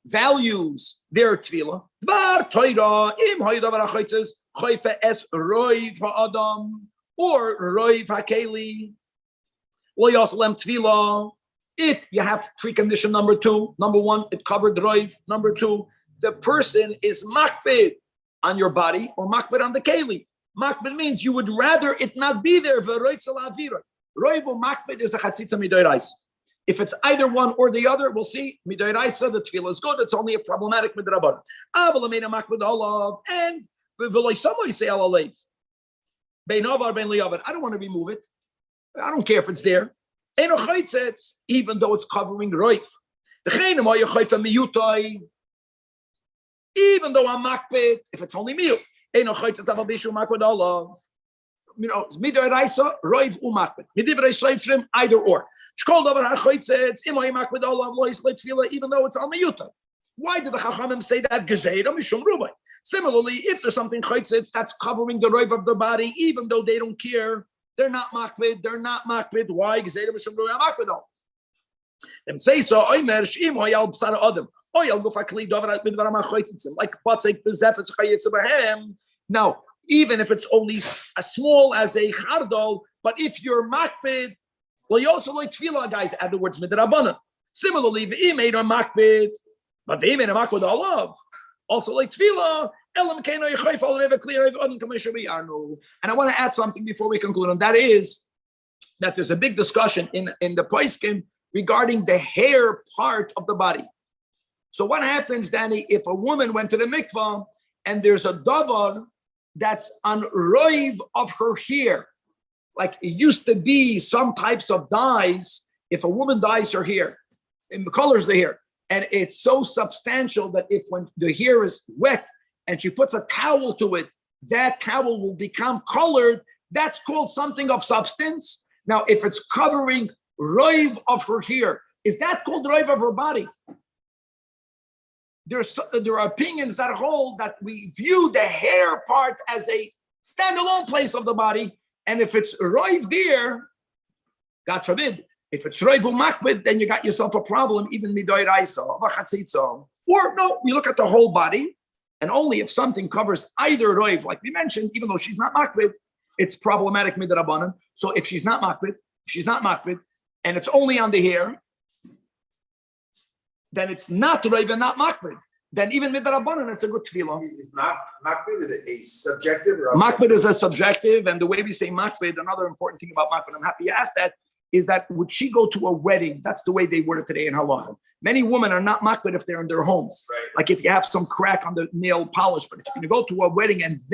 values their tefillah? Bar toira im haydavar hachitzes chayfe es roiv ha'adam or roiv hakeli lo yasalem tefillah. If you have precondition number two, number one, it covered roiv. Number two, the person is makbid on your body or makbid on the keli. Makbid means you would rather it not be there. Roiv or makbid is a chatzitza midorais. If it's either one or the other, we'll see. Midoraisa, the tefillah is good. It's only a problematic midrabanan. And somebody say alalev. Beinavar ben liyavar. I don't want to remove it. I don't care if it's there. Even though it's covering roif. Even though I'm makbid, if it's only meal. Midoraisa, roif umakbid. Midivrei shleifrim, either or. Even though it's al miyuta. Why did the Chachamim say that? Similarly, if there's something chaytzitz that's covering the roiv of the body, even though they don't care, they're not makbid. Why? Them say so. Like now, even if it's only as small as a chardal, but if you're makbid, well, you also like tefillah, guys, add the words midrabanan. Similarly, v'imei are makbid, but v'imei are makbid olav. Also like tefillah, elam keino yichayf al reva clear odin kamesha b'yarnu. And I want to add something before we conclude, and that is that there's a big discussion in the poskim regarding the hair part of the body. So what happens, Danny, if a woman went to the mikvah and there's a davar that's on roiv of her hair? like it used to be some types of dyes. If a woman dyes her hair, and colors the hair, and it's so substantial that if when the hair is wet and she puts a towel to it, that towel will become colored. That's called something of substance. Now, if it's covering roiv of her hair, is that called roiv of her body? There are opinions that hold that we view the hair part as a standalone place of the body, and if it's roiv there, God forbid, if it's roiv umakbid, then you got yourself a problem, even midoy raisa, vachatzitzo. Or no, we look at the whole body, and only if something covers either roiv, like we mentioned, even though she's not makbid, it's problematic midrabanan. So if she's not makbid, and it's only on the hair, then it's not roiv and not makbid. Then even midrabanan, it's a good tefillah. Is makbid a subjective or Makbid is a subjective, and the way we say makbid, another important thing about makbid, I'm happy you asked that, is that would she go to a wedding? That's the way they word it today in halacha. Many women are not makbid if they're in their homes. Right. Like if you have some crack on the nail polish, but if you're going to go to a wedding and then